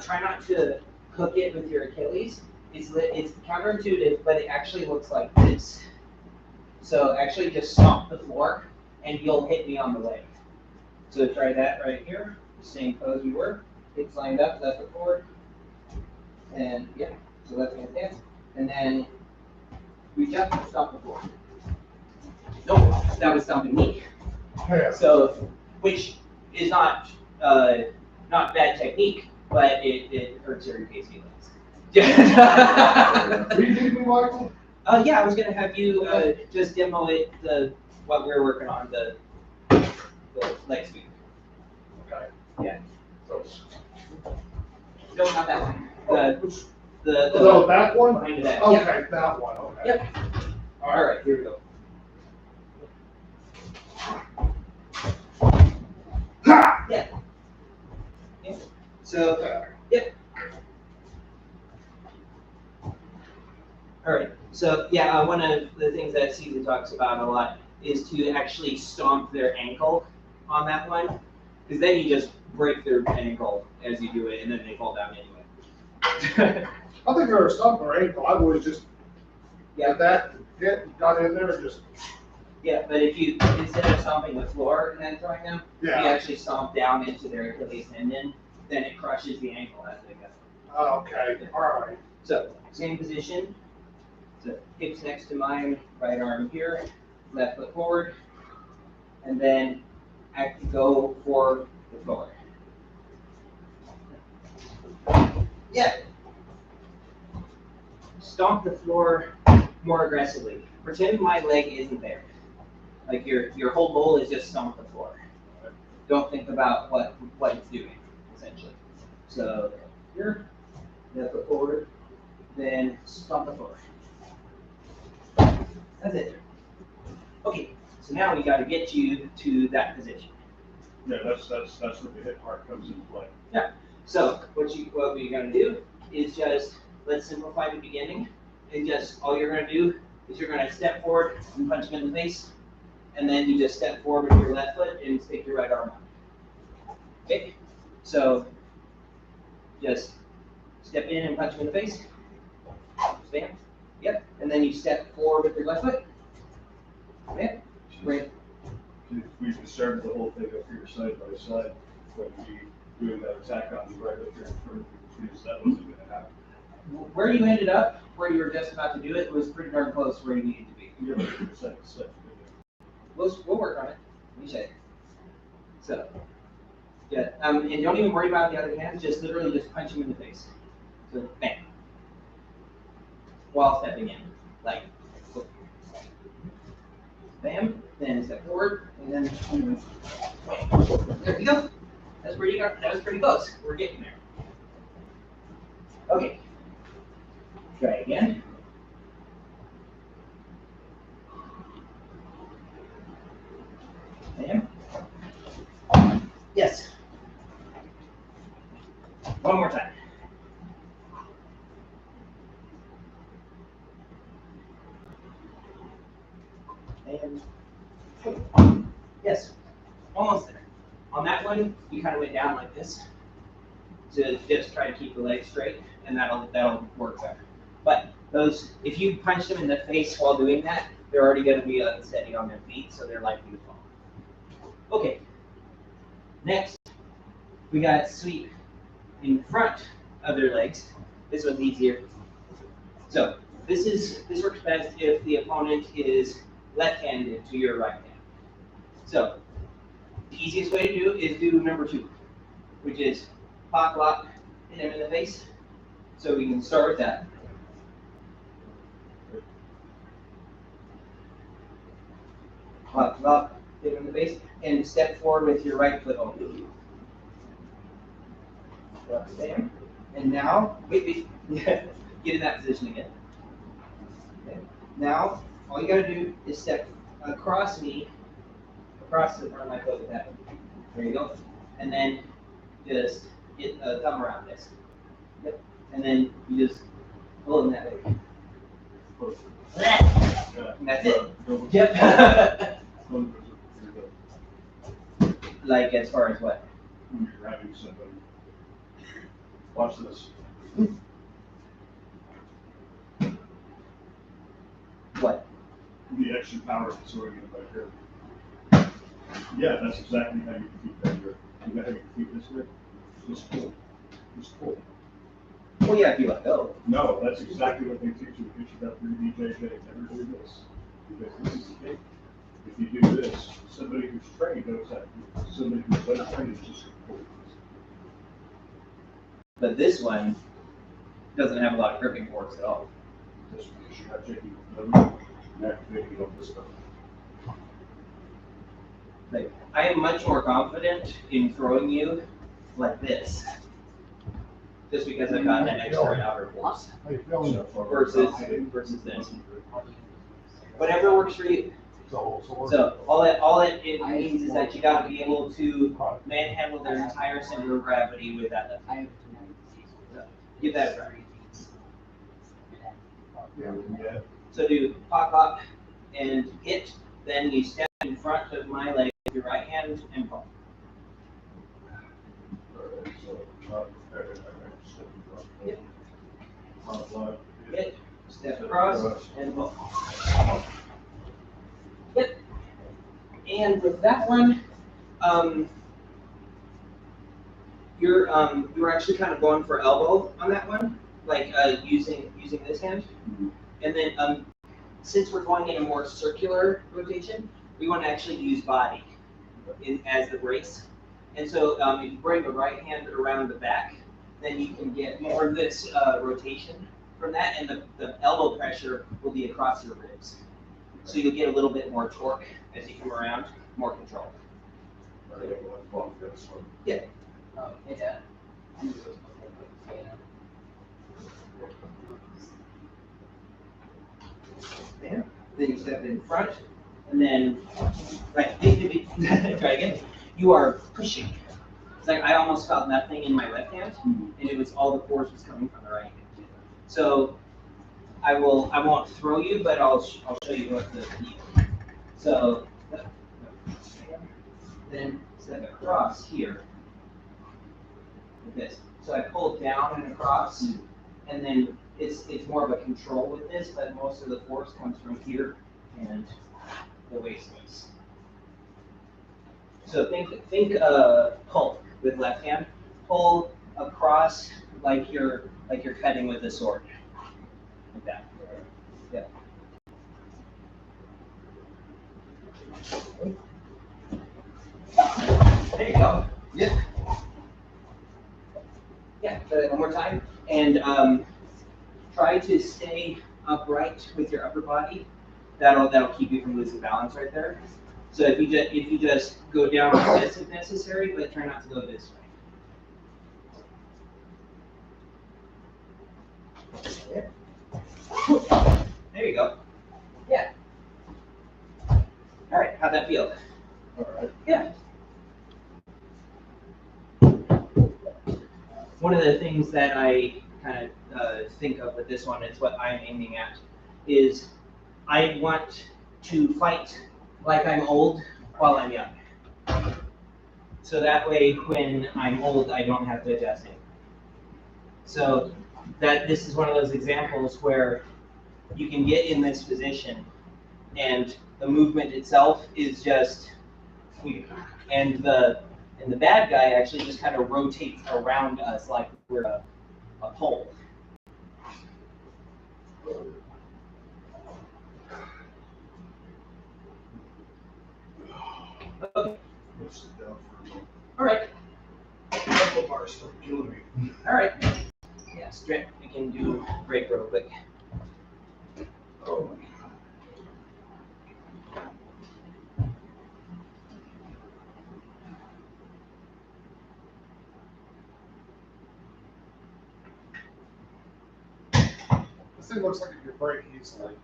Try not to hook it with your Achilles. It's counterintuitive, but it actually looks like this. So actually just stomp the floor and you'll hit me on the leg. So try that right here. Same pose we were. Hips lined up, left foot forward. And yeah, so that's gonna dance. And then reach up and stomp the floor. Nope, that was stomping me. Yeah. So, which is not bad technique, but it hurts your case feelings. Will you teach me, Michael? Yeah, I was gonna have you just demo it, what we're working on, the leg sweep. Okay. Yeah. So, No, not that one. The oh, that one? behind that. Okay, Yep. that one, okay. Yep. All right, here we go. Ha! Yeah. Yeah. So, yep. All right. So yeah, one of the things that Caesar talks about a lot is to actually stomp their ankle on that one, because then you just break their ankle as you do it, and then they fall down anyway. I think there was something or ankle, I would just, Yeah. got in there and just, Yeah, but if you, instead of stomping the floor and then throwing them, you yeah. actually stomp down into their Achilles tendon, then it crushes the ankle as they go. Okay, all right. So, same position. So hips next to mine, right arm here, left foot forward, and then go for the floor. Yeah. Stomp the floor more aggressively. Pretend my leg isn't there. Like your whole goal is just stomp the floor. Don't think about what it's doing, essentially. So here, left foot forward, then stomp the floor. That's it. Okay, so now we got to get you to that position. Yeah, that's where the hip part comes into play. So what we're gonna do is just let's simplify the beginning. And just, all you're gonna do is you're gonna step forward and punch him in the face. And then you just step forward with your left foot and stick your right arm out. Okay? So, just step in and punch him in the face. Stand. Yep. And then you step forward with your left foot. Yep. Great. We started the whole thing up here side by side, when we doing that attack on the right up here in front of you, because that wasn't gonna happen. Where you ended up, where you were just about to do it, was pretty darn close where you needed to be. You're looking for second step. We'll work on it. Let me check. So, yeah, and don't even worry about the other hand, just literally just punch him in the face. So, bam. While stepping in. Like, bam, then step forward, and then, there you go. That's where you got, that was pretty close. We're getting there. Okay. Try again. Bam. Yes. One more time. And yes, almost there. On that one, you kind of went down like this to just try to keep the legs straight, and that'll work better. But those, if you punch them in the face while doing that, they're already going to be unsteady on their feet, so they're likely to fall. Okay. Next, we got sweep in front of their legs. This one's easier. So this works best if the opponent is left-handed to your right hand. So the easiest way to do is do number 2, which is pock lock, hit him in the face. So we can start with that. Pock lock, hit him in the face, and step forward with your right foot only. Bam. And now, wait, get in that position again. Okay. Now, all you gotta do is step across me, across the front of my foot with that. There you go. And then just get a thumb around this. Yep. And then you just pull in that way. And that's it. Yep. Like as far as what? When you're grabbing somebody. Watch this. What? The extra power of throwing it back here. Yeah, that's exactly how you keep that here. You gotta have your feet this way. Just pull. Just pull. Well, yeah, if you let go. No, that's exactly what they teach you. They teach you about 3D JKD. Never do this. Because this is the thing. If you do this, somebody who's trained knows that. Somebody who's less trained is just gonna pull. But this one doesn't have a lot of gripping force at all. This one, you should have taken the activating of this stuff. Like, I am much more confident in throwing you like this, just because I got that extra outer force versus this. Whatever works for you. So all it means is that you got to be able to manhandle their entire center of gravity with that left. So, give that a try. Yeah. So do pock lock and hit, then you step in front of my leg with your right hand and pull. Alright, so, Yep. Yep. Hit, step across, and pull. Yep. And with that one, you're actually kind of going for elbow on that one, like using this hand. And then since we're going in a more circular rotation, we want to actually use body as the brace. And so if you bring the right hand around the back, then you can get more of this rotation from that, and the elbow pressure will be across your ribs. So you'll get a little bit more torque as you come around, more control. Yeah. Oh, yeah. There. Then you step in front, and then, right, try again. You are pushing. It's like I almost felt nothing in my left hand, and it was all the force was coming from the right hand. So I won't throw you, but I'll show you what to do. So then step across here with this. So I pull down and across, and then it's more of a control with this, but most of the force comes from here and the waist space. So think pull with left hand. Pull across like you're cutting with a sword. Like that. Yeah. There you go. Yeah. Yeah, try that one more time. And try to stay upright with your upper body. That'll keep you from losing balance right there. So if you just go down like this if necessary, but try not to go this way. There you go. Yeah. All right, how'd that feel? All right. Yeah. One of the things that I kind of think of with this one is what I'm aiming at is I want to fight like I'm old while I'm young. So that way when I'm old, I don't have to adjust it. So this is one of those examples where you can get in this position and the movement itself is just, and the bad guy actually just kind of rotates around us like we're a pole. Okay. Let's sit down for a moment. All right. Couple bars still killing me. All right. Yeah, strip. We can do break real quick. Oh my God. This thing looks like it could break easily.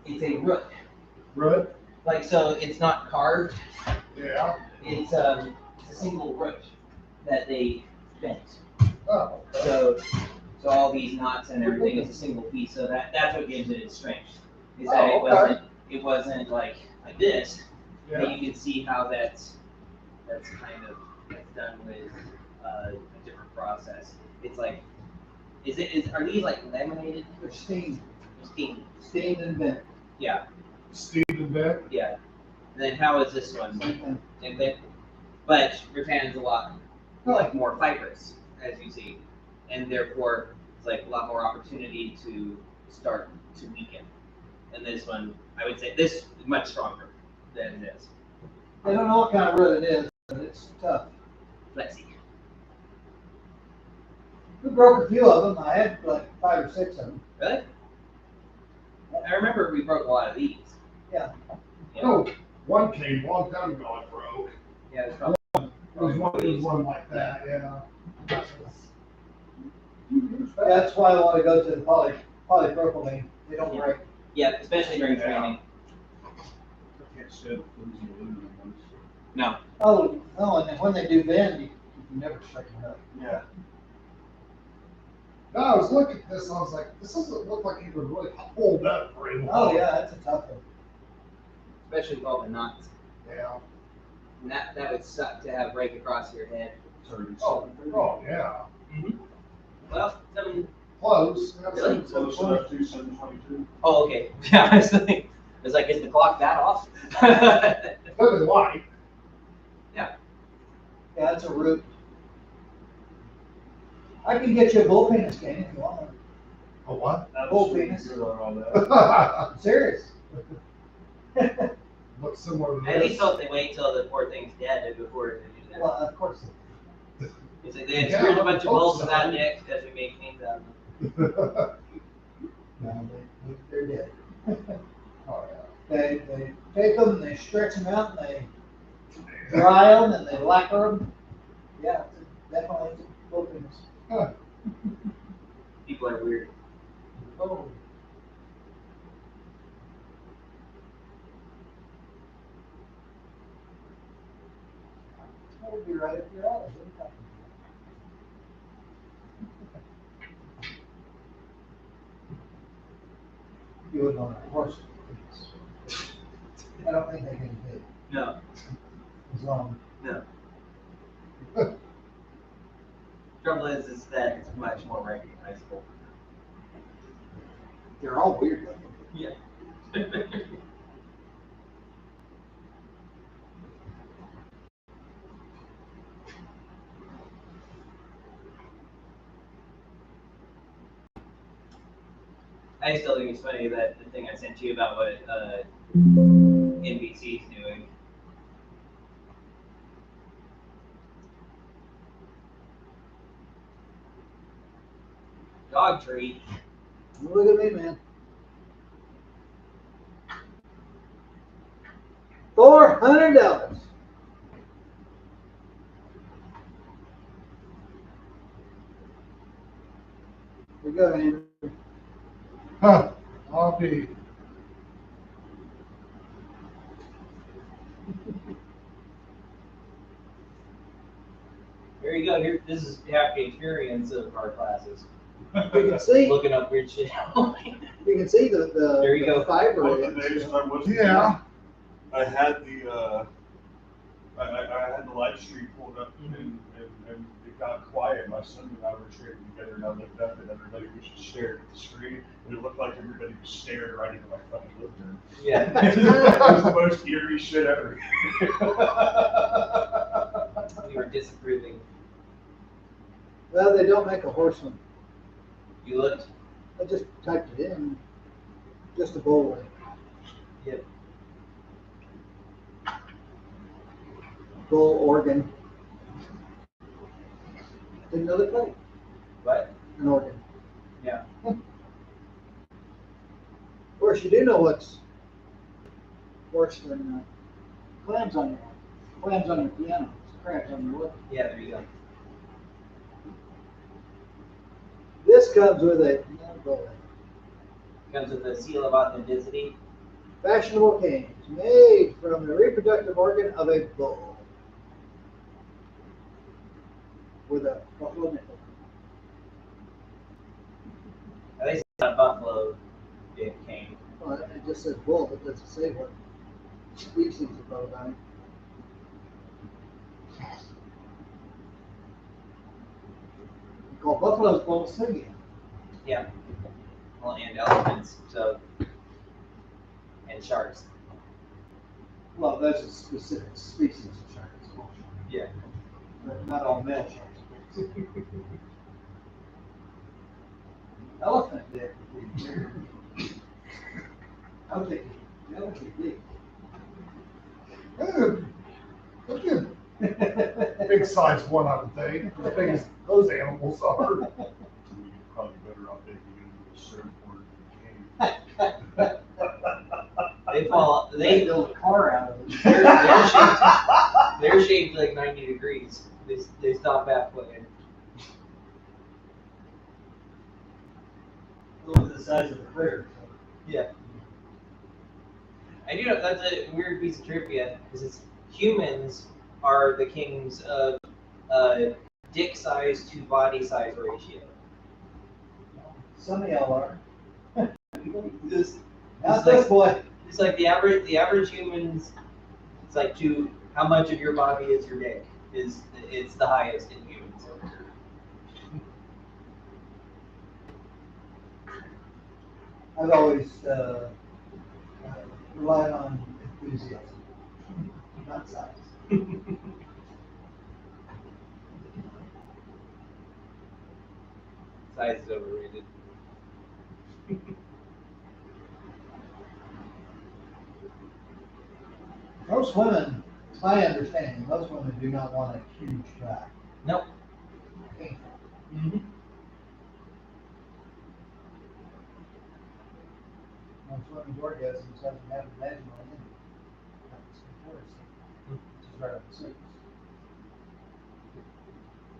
It's a root. Root? Like, so it's not carved. Yeah. It's a single root that they bent. Oh, okay. So all these knots and everything is a single piece. So that's what gives it its strength. Is that Oh, okay. it wasn't like this. Yeah. But you can see how that's kind of done with a different process. It's like, are these like laminated? They're steamed, Steamed. steamed and bent. Yeah, Stephen Beck? yeah. And then how is this one? Same thing. Same thing. But rattan's a lot like more fibrous, as you see, and therefore it's like a lot more opportunity to start to weaken. And this one, I would say, this is much stronger than this. I don't know what kind of root it is, but it's tough. Flexi. We broke a few of them. I had like 5 or 6 of them. Really? I remember we broke a lot of these. Yeah. Yeah. Oh, one came a long time ago I broke. Yeah, it's probably. There was one like that, yeah. That's why I want to go to the polypropylene. They don't break. Yeah, especially during Yeah. training. I can't stand the flimsy aluminum ones. No. Oh, no, and then when they do bend, you can never straighten it up. Yeah. No, I was looking at this and I was like, this doesn't look like you would really hold up very long. Oh, yeah, that's a tough one. Especially with all the knots. Yeah. And that would suck to have break across your head. Oh, oh, yeah. Well, I mean, Close. Really? Close enough to 722. oh, okay. Yeah, I was like, is the clock that off? Look at light. Yeah, that's a root. I can get you a bull penis game if you want one. A what? Bull penis. Good on all that. I'm serious. Looks similar to I at least this. hope they wait till the poor thing's dead before they do that. Well, of course. It's like they Yeah, screwed a bunch of hope bulls so. without necks because we made things out of them. No, they're dead. Oh, They take them, they stretch them out, and they dry them, and they lacquer them. Yeah, definitely a bull penis. yeah. People are weird. Oh. That'll be right up your alley. What are you talking You wouldn't want a horse. I don't think they can hit No, as long. no. Trouble is that it's much more recognizable. They're all weird looking. Yeah. I still think it's funny that the thing I sent you about what NBC's doing. Dog treat. Look at me, man. $400. Here you go, Andrew. Huh, I'll be. Here you go. Here, this is half the experience of our classes. You can see, Looking up weird shit. you can see the There you go. fiber. One in of the it. days I wasn't Yeah. I had the I had the live stream pulled up and it got quiet. My son and I were trading together and I looked up and everybody was just staring at the screen and it looked like everybody was staring right into my fucking living room. Yeah. It was the most eerie shit ever. We were disapproving. Well, they don't make a horse one. You looked? I just typed it in. Just a bull ring. Yep. Bull organ. Didn't know they played What? an organ. Yeah. Of course, you do know what's worse than clams on your piano. Crabs on your wood. Yeah, there you go. This comes with a Comes with the seal of authenticity. fashionable canes made from the reproductive organ of a bull with a buffalo nipple. At least it's not a buffalo cane. Well, it just says bull, but doesn't say what species of bovine. We call buffaloes bulls too. Yeah. Well, and elephants, so. And sharks. Well, that's a specific species of shark. Yeah. But not all male sharks. Elephant dick would be bigger. I would think elephant dick. Look at big size one, I would think, as big as those animals are. We'd probably better off taking it into a surfboard than a cane. They fall. They They. build a car out of it. They're shaped like 90 degrees. They stop halfway. Look at the size of the critter. Yeah. I do know that's a weird piece of trivia because it's humans are the kings of dick size to body size ratio. Some of y'all are. This, Not this boy. it's like the average humans. It's like to how much of your body is your dick it's the highest in humans. I've always relied on enthusiasm, not size. Size is overrated. Most women, it's my understanding, most women do not want a huge guy. Nope. Painful. Mm-hmm. Most women's orgasms doesn't have a vaginal end. That's clitoris, which is right up the surface.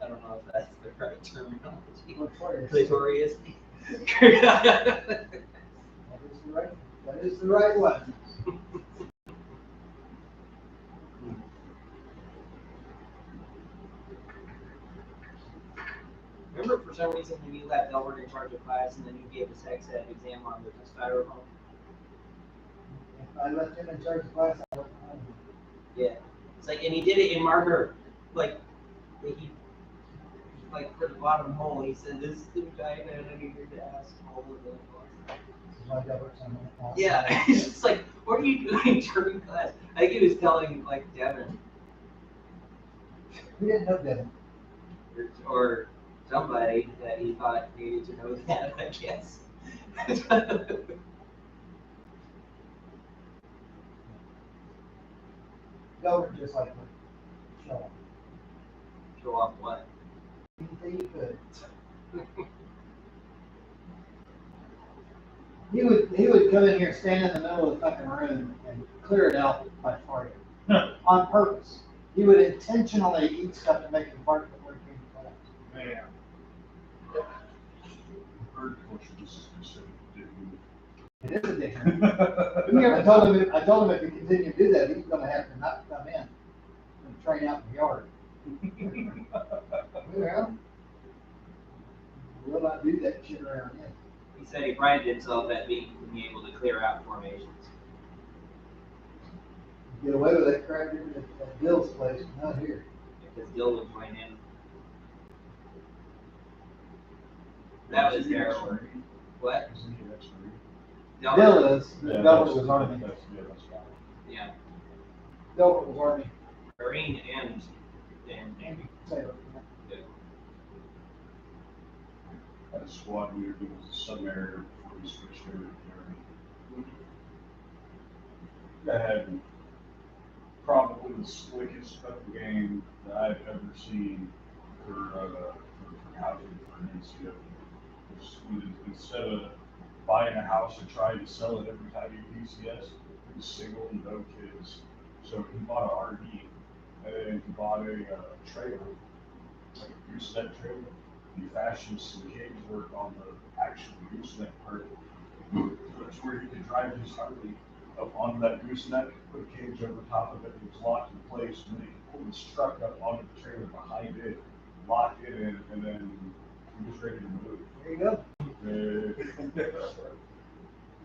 I don't know if that's the correct terminology. Clitoris. Clitorius. That is the right one. Remember, for some reason, when you let Delbert in charge of class, and then you gave the sex ed exam on the styrofoam. If I left him in charge of class, I wouldn't have him. Yeah. It's like, and he did it in marker, like, like for the bottom hole, he said, this is the guy that I needed to ask all of the. This is why that works on all Yeah, sides. it's just like, what are you doing during class? I think he was telling like Devin We didn't know that. or somebody that he thought needed to know that, I guess. Dover just like the show. Show off what? Anything you could. He would come in here, stand in the middle of the fucking room and clear it out by farting. On purpose. He would intentionally eat stuff to make him fart before he came to class. Man. Bird culture, this is considered It is a different. I told him if he continued to do that, he's gonna have to not come in and train out in the yard. Well, we'll not do that shit around here. He said he prided himself at being able to clear out formations. Get away with that crap at Bill's place, not here. Because Dill would join in. That was terrible. What? Isn't he an ex-Marine? Bill is, Yeah, Delbert was Army. that's fine. Yeah, Delbert was Army. Marine and Navy. Sailor. That squad leader who was a submariner before he switched over to the Army. That had probably the slickest fucking game that I've ever seen for housing for an NCO. Instead of buying a house and trying to sell it every time you PCS, he was single and no kids. So he bought an RV and he bought a trailer, like a gooseneck trailer. He fashioned some cage work on the actual gooseneck part. That's where he could drive his Harley up onto that gooseneck, put a cage over top of it, it was locked in place, and then he could pull his truck up onto the trailer behind it, lock it in, and then he was ready to move. There you go. Uh,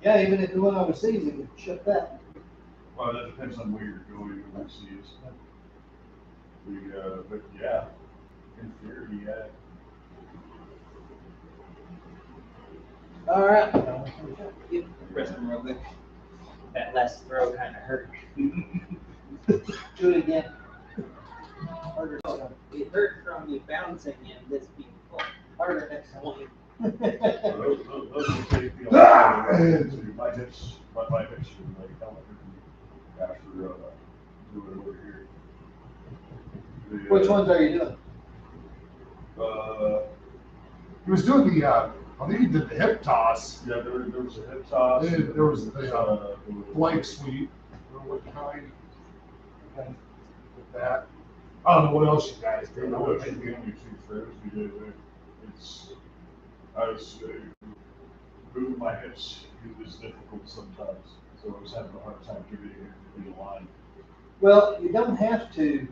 Yeah, even if you went overseas, you could ship that. Well, that depends on where you're going overseas. But yeah, in theory, yeah. All right. Yep, rest of them real quick. That last throw kind of hurt. Do it again. Harder, It hurt from you bouncing and this being full. harder next time. Those will take me a while to my hips are like hell after doing it over here. Which ones are you doing? He was doing the, I think he did the hip toss, Yeah, there was a hip toss. There was the, blank sweep, or what kind, Okay. with that. I don't know what else you guys There did. were only two throws we did. I was moving my hips is difficult sometimes, so I was having a hard time getting in the line. Well, you don't have to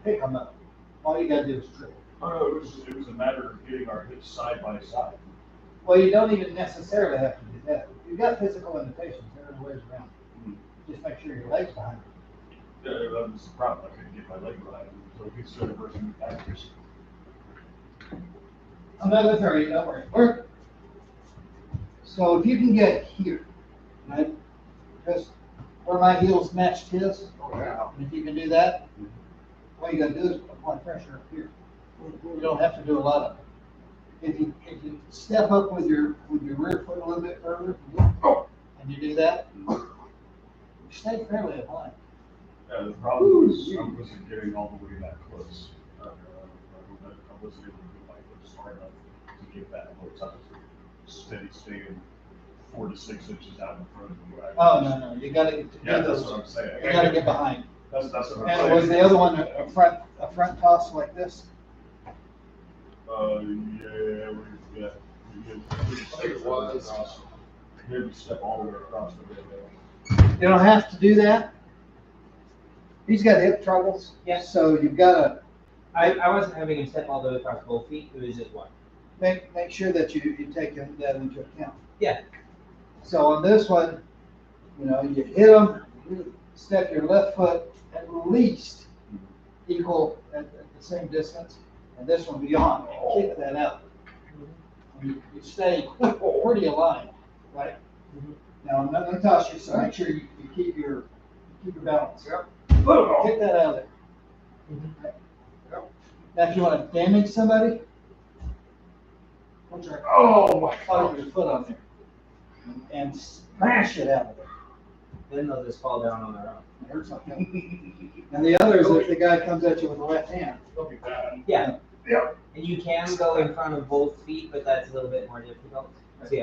pick them up. All you gotta do is triple. Oh, no, it was a matter of getting our hips side by side. Well, you don't even necessarily have to do that. You've got physical limitations, there are ways around. Just make sure your leg's behind you. Yeah, that was the problem. I couldn't get my leg behind me, so he started working backwards. I'm not gonna hurry, don't worry. So if you can get here, right, just where my heels matched his, Oh, yeah. and if you can do that, all you gotta do is apply pressure up here. You don't have to do a lot of it. If you step up with your rear foot a little bit further, and you do that, you stay fairly aligned. Yeah, the problem was I wasn't getting all the way that close. I wasn't able to get my hips far enough to get that close. I was steady staying 4 to 6 inches out in front of you. Oh, no, you gotta get to Yeah, do that's those. what I'm saying. You gotta get behind. That's what I'm And saying. was the other one a front toss like this? Yeah. We think it was. You had to step all the way across the way. You don't have to do that. He's got hip troubles. Yeah. So you've gotta I wasn't having him step all the way across both feet, it was just one. make sure that you take that into account. Yeah. So on this one, You know, you hit them, step your left foot at least equal at the same distance, and this one beyond, kick that out. You stay pretty aligned, right? Now, I'm not gonna toss you, so make sure you keep your balance. Yep. Kick that out of there. Yep. Now, if you wanna damage somebody, Oh, my put God. your foot on there and smash it out of there. Then they'll just fall down on their own. It hurts like hell. And the other is if the guy comes at you with the left hand. Don't be bad. Yeah. Yep. And you can go in front of both feet, but that's a little bit more difficult. So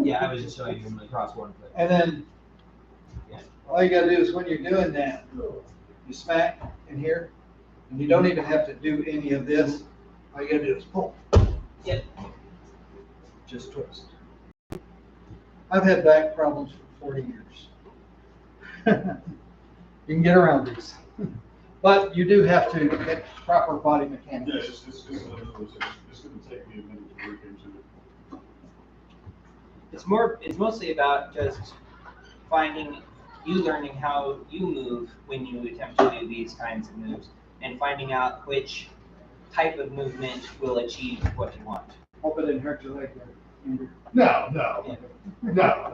yeah, I was just showing you across one foot. And then, Yeah. all you gotta do is when you're doing that, you smack in here, and you don't even have to do any of this. All you gotta do is pull. Yep. Just twist. I've had back problems for 40 years. You can get around these. But you do have to get proper body Yeah, mechanics. it's one of those things. It's gonna take me a minute to work into it. It's mostly about just learning how you move when you attempt to do these kinds of moves, and finding out which type of movement will achieve what you want. Hope it didn't hurt your leg there. Andrew. No,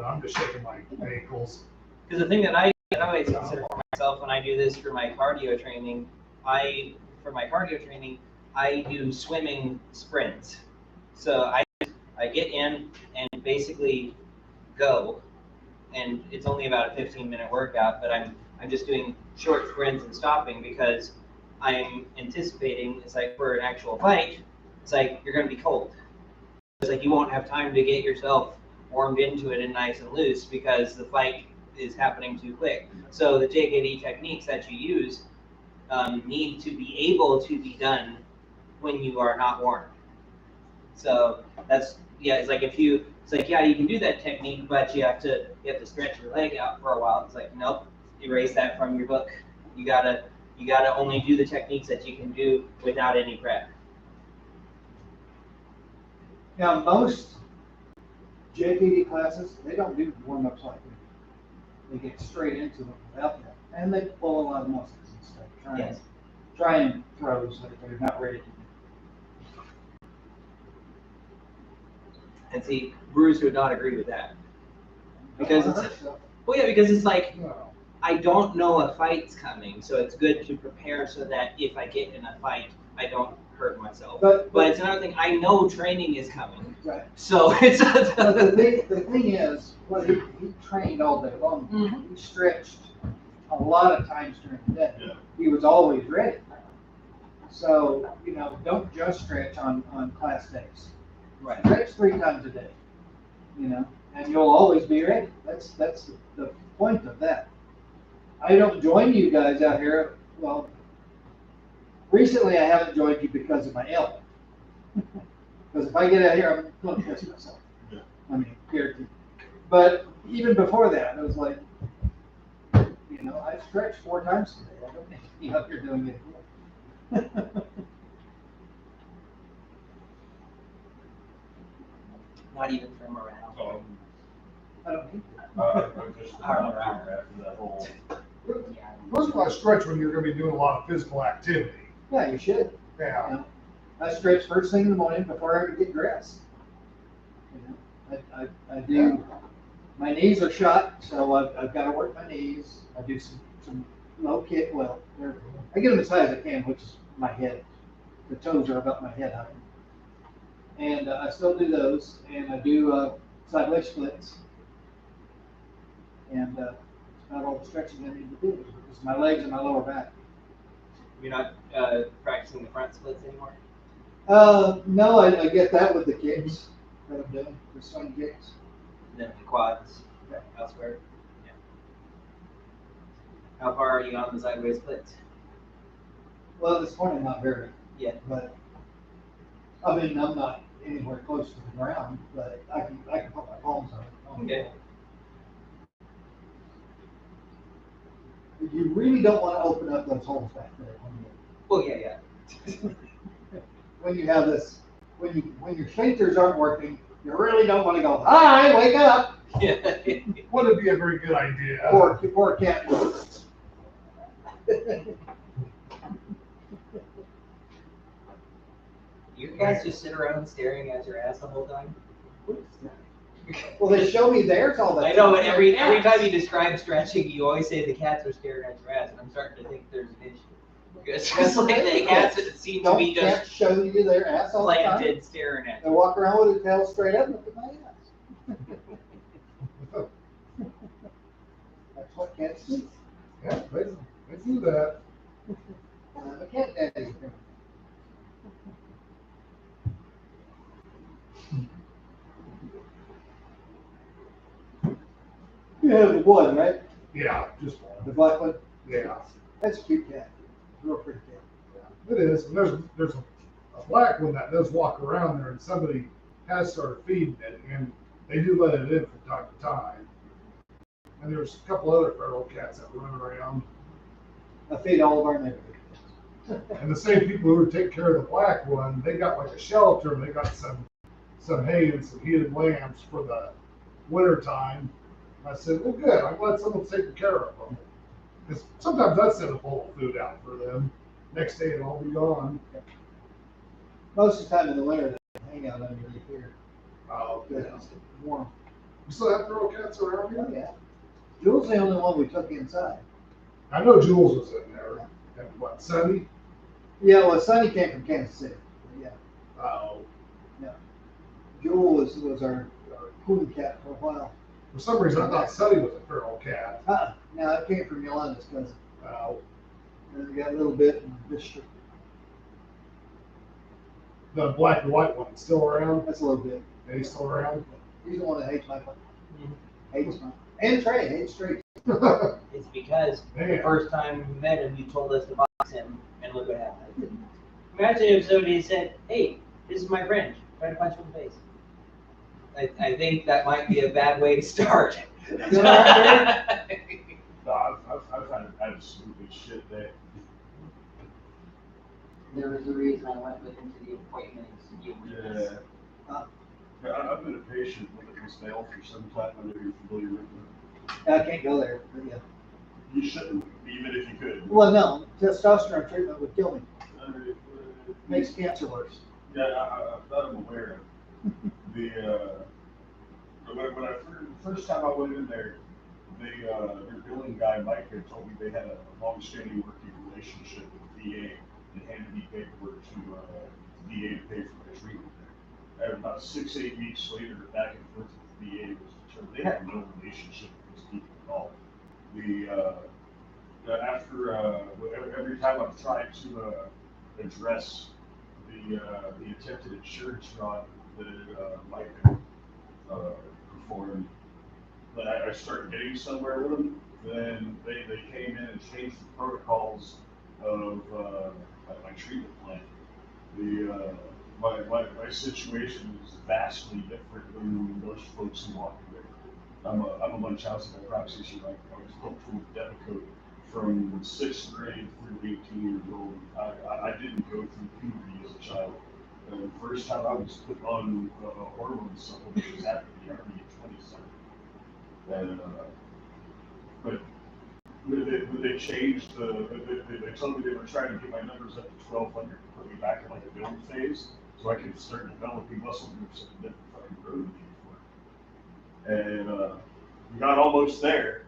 I'm just shaking my ankles. Because the thing that I always consider for myself when I do this for my cardio training, I do swimming sprints. So I get in and basically go, and it's only about a 15-minute workout, but I'm just doing short sprints and stopping because I'm anticipating, it's like for an actual fight, it's like you're going to be cold. It's like you won't have time to get yourself warmed into it and nice and loose because the fight is happening too quick. So the JKD techniques that you use need to be able to be done when you are not warmed. So it's like you can do that technique, but you have to stretch your leg out for a while. It's like, nope, erase that from your book. You gotta only do the techniques that you can do without any prep. Now, most JKD classes, they don't do warm-ups like that. They get straight into them without that. And they pull a lot of muscles and stuff. Yes. Trying throws that they're not ready to do. And see, Bruce would not agree with that. Because Don't wanna it's, hurt yourself. well, yeah, because it's like, No. I don't know a fight's coming, so it's good to prepare so that if I get in a fight, I don't hurt myself. But But it's another thing, I know training is coming. right. So it's But the thing is, what he trained all day long. Mhm. He stretched a lot of times during the day. Yeah. He was always ready. So, don't just stretch on class days. right. Stretch 3 times a day, and you'll always be ready. That's the point of that. I don't join you guys out here. Well, recently I haven't joined you because of my elbow. Because if I get out here, I'm going to piss myself. Yeah. I mean, guaranteed. But even before that, it was like, I stretched 4 times today. I don't need to be up here doing it again. Not even from around. I don't need to. I'm just after that whole. Most of us stretch when you're gonna be doing a lot of physical activity. Yeah, you should. Yeah. I stretch first thing in the morning before I ever get dressed. I do. My knees are shot, so I've got to work my knees. I do some low kick. Well, I get them as high as I can, which is my head. The toes are about my head height. And I still do those, and I do sideways splits. And that's about all the stretching I need to do. It's my legs and my lower back. You're not practicing the front splits anymore? No, I get that with the kicks that I'm doing, the swing kicks. And then the quads elsewhere? Yeah. How far are you on the sideways splits? Well, this morning not very. Yeah. But I mean, I'm not anywhere close to the ground, but I can put my palms on it. Okay. You really don't want to open up those holes back there Well, yeah. when you have this. When your sphincters aren't working, you really don't want to go, "Hi, wake up." Wouldn't be a very good idea. Poor cat. You guys just sit around staring at your ass the whole time? Well, they show me theirs all the time. I know, but every time you describe stretching, you always say the cats are staring at your ass, and I'm starting to think there's an issue. Because it's like the cats seem to be Cats just show you their ass all the time. planted staring at They you. walk around with their tail straight up and look at my ass. That's what cats do. Yeah, they do that. I'm a cat daddy. You have the one, right? Yeah, just one. The black one? Yeah, That's a cute cat. Real pretty cat. it is. And there's a black one that does walk around there, and somebody has started feeding it, and they do let it in from time to time. And there's a couple other feral cats that run around. I feed all of our neighborhood. And the same people who take care of the black one, they got like a shelter, and they got some hay and some heated lamps for the winter time. I said, well, good. I'm glad someone's taking care of them. Because sometimes I send a bowl of food out for them. Next day it'll all be gone. Most of the time in the winter, they hang out underneath here. Oh, Because yeah. it's warm. You still have feral cats around Oh, here? yeah. Jules the only one we took inside. I know Jules was in there. And what, Sunny? Yeah, well, Sonny came from Kansas City. Yeah. Oh, Jewel was our cool cat for a while. for some reason I thought Sunny was a feral cat. No, it came from Yolanda's cousin. Oh, And we got a little bit in Bishop. the black and white one still around? That's a little bit. Yeah, he's still around? He's the one that hates Michael. Mhm. Hates Michael. And Trey hates Trey. It's because the Man. first time we met him, you told us to box him, and look what happened. Imagine if somebody said, "Hey, this is my friend. Try to punch him in the face." I think that might be a bad way to start. No, I've had absolutely shit day. There was a reason I went with him to the appointment. Yeah. I've been a patient with this nail for some time. I know you're familiar with it. I can't go there. But yeah. You shouldn't, even if you could. Well, no, testosterone treatment would kill me. Uh, Makes cancer worse. Yeah, that I'm aware of. When I first time I went in there, their billing guy Mike had told me they had a long-standing working relationship with the VA and handed me paperwork to the VA to pay for my treatment there. And about 6-8 weeks later, back and forth with the VA was determined they had no relationship with these people at all. Every time I've tried to address the attempted insurance fraud that Mike performed, but I started getting somewhere with them. Then they came in and changed the protocols of my treatment plan. My situation is vastly different than most folks who walk away. I'm a Munchausen by proxy, so I was hooked with Depakote from 6th grade through 18 years old. I didn't go through puberty as a child. The first time I was put on a hormone supplement was after the Army at 27. And but they changed they told me they were trying to get my numbers up to 1200 to put me back in like a build phase, so I could start developing muscle groups that had never fucking grown to me before. And we got almost there,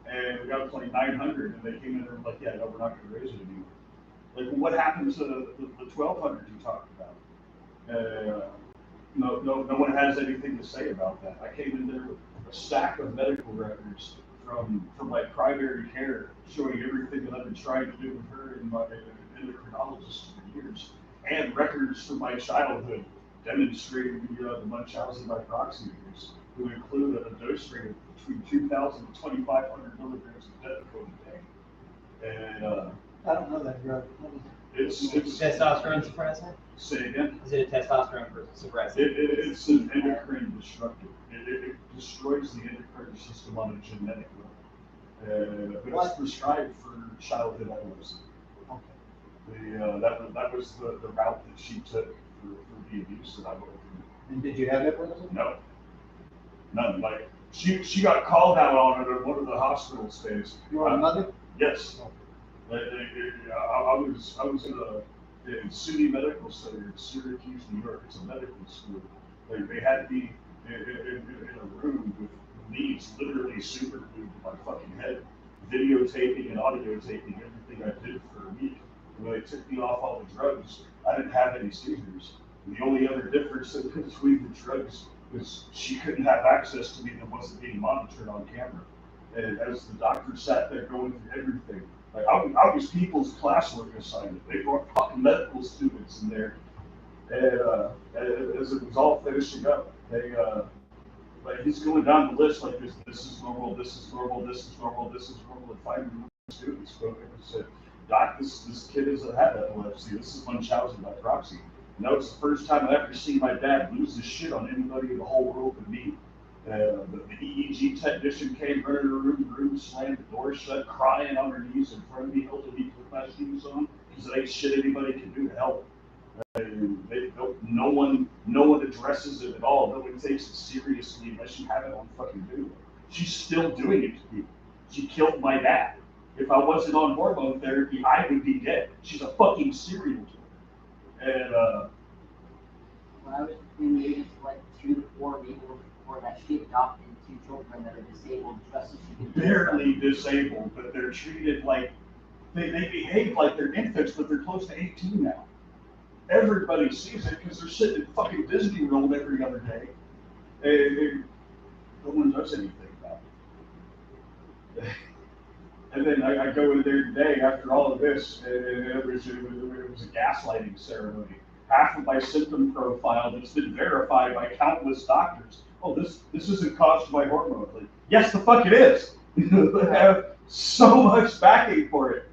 and we got up to like 900, and they came in there and were like, yeah, no, we're not going to raise it anymore. Like, well, what happened to the 1200 you talked about? No one has anything to say about that. I came in there with a stack of medical records from my primary care, showing everything that I've been trying to do with her and my endocrinologist for years, and records from my childhood demonstrating the Munchausen by proxy years, who include a dose rate of between 2,000 and 2,500 milligrams of Depakote a day. And I don't know that drug. What is it? it's Testosterone suppressant? Say again. Is it a testosterone suppressant? It's an endocrine disruptor. It destroys the endocrine system on a genetic level. But it's prescribed for childhood epilepsy. Okay. That was the route that she took for the abuse that I went through. And did you have epilepsy? No, none. Like She got called out on it at one of the hospital stays. Your mother? Yes. I was in SUNY Medical Center in Syracuse, New York. It's a medical school. Like they had me in a room with leads literally super glued to my fucking head, videotaping and audio taping everything I did for a week. And when they took me off all the drugs, I didn't have any seizures. And the only other difference between the drugs was she couldn't have access to me that wasn't being monitored on camera. And as the doctor sat there going through everything, like I was people's classwork assignment. They brought fucking medical students in there, and as it was all finishing up, they like he's going down the list like this is normal, this is normal, this is normal, this is normal, and finally one of the students spoke up and said, Doc, this kid hasn't had epilepsy. This is Munchausen by proxy. And that was the first time I ever seen my dad lose his shit on anybody in the whole world but me. The EEG technician came running the room, slammed the door shut, crying on her knees in front of me, helping me put my shoes on, because there ain't shit anybody can do to help. No one addresses it at all. No one takes it seriously unless you have it on fucking video. She's still doing it to me. She killed my dad. If I wasn't on hormone therapy, I would be dead. She's a fucking serial killer. And When I was in the ages of like 2 to 4, maybe before that, she adopted 2 children that are disabled just so she could barely disabled, but they're treated like they behave like they're infants, but they're close to 18 now. Everybody sees it because they're sitting in fucking Disney World every other day, and no one does anything about it. And then I go in there today after all of this, and it was a gaslighting ceremony. Half of my symptom profile that's been verified by countless doctors. Oh, this isn't caused by hormones. Like, yes, the fuck it is. They have so much backing for it.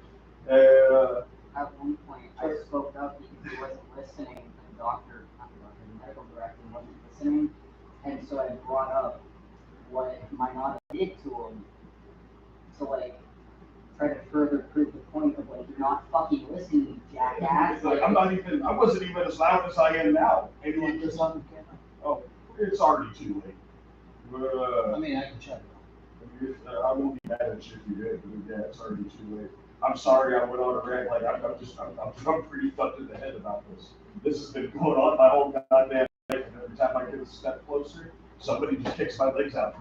At one point, I spoke up because he wasn't listening, and the doctor, the medical director wasn't listening, and so I brought up what my nana did to him to like try to further prove the point of like you're not fucking listening, you jackass. Like, I wasn't even as loud as I am now. Maybe like this on the camera? Oh, it's already too late. I mean, I can check it. I won't be mad at you if you did, but yeah, it's already too late. I'm sorry I went on a rant. Like I'm pretty fucked in the head about this. This has been going on my whole goddamn life, and every time I get a step closer, somebody just kicks my legs out.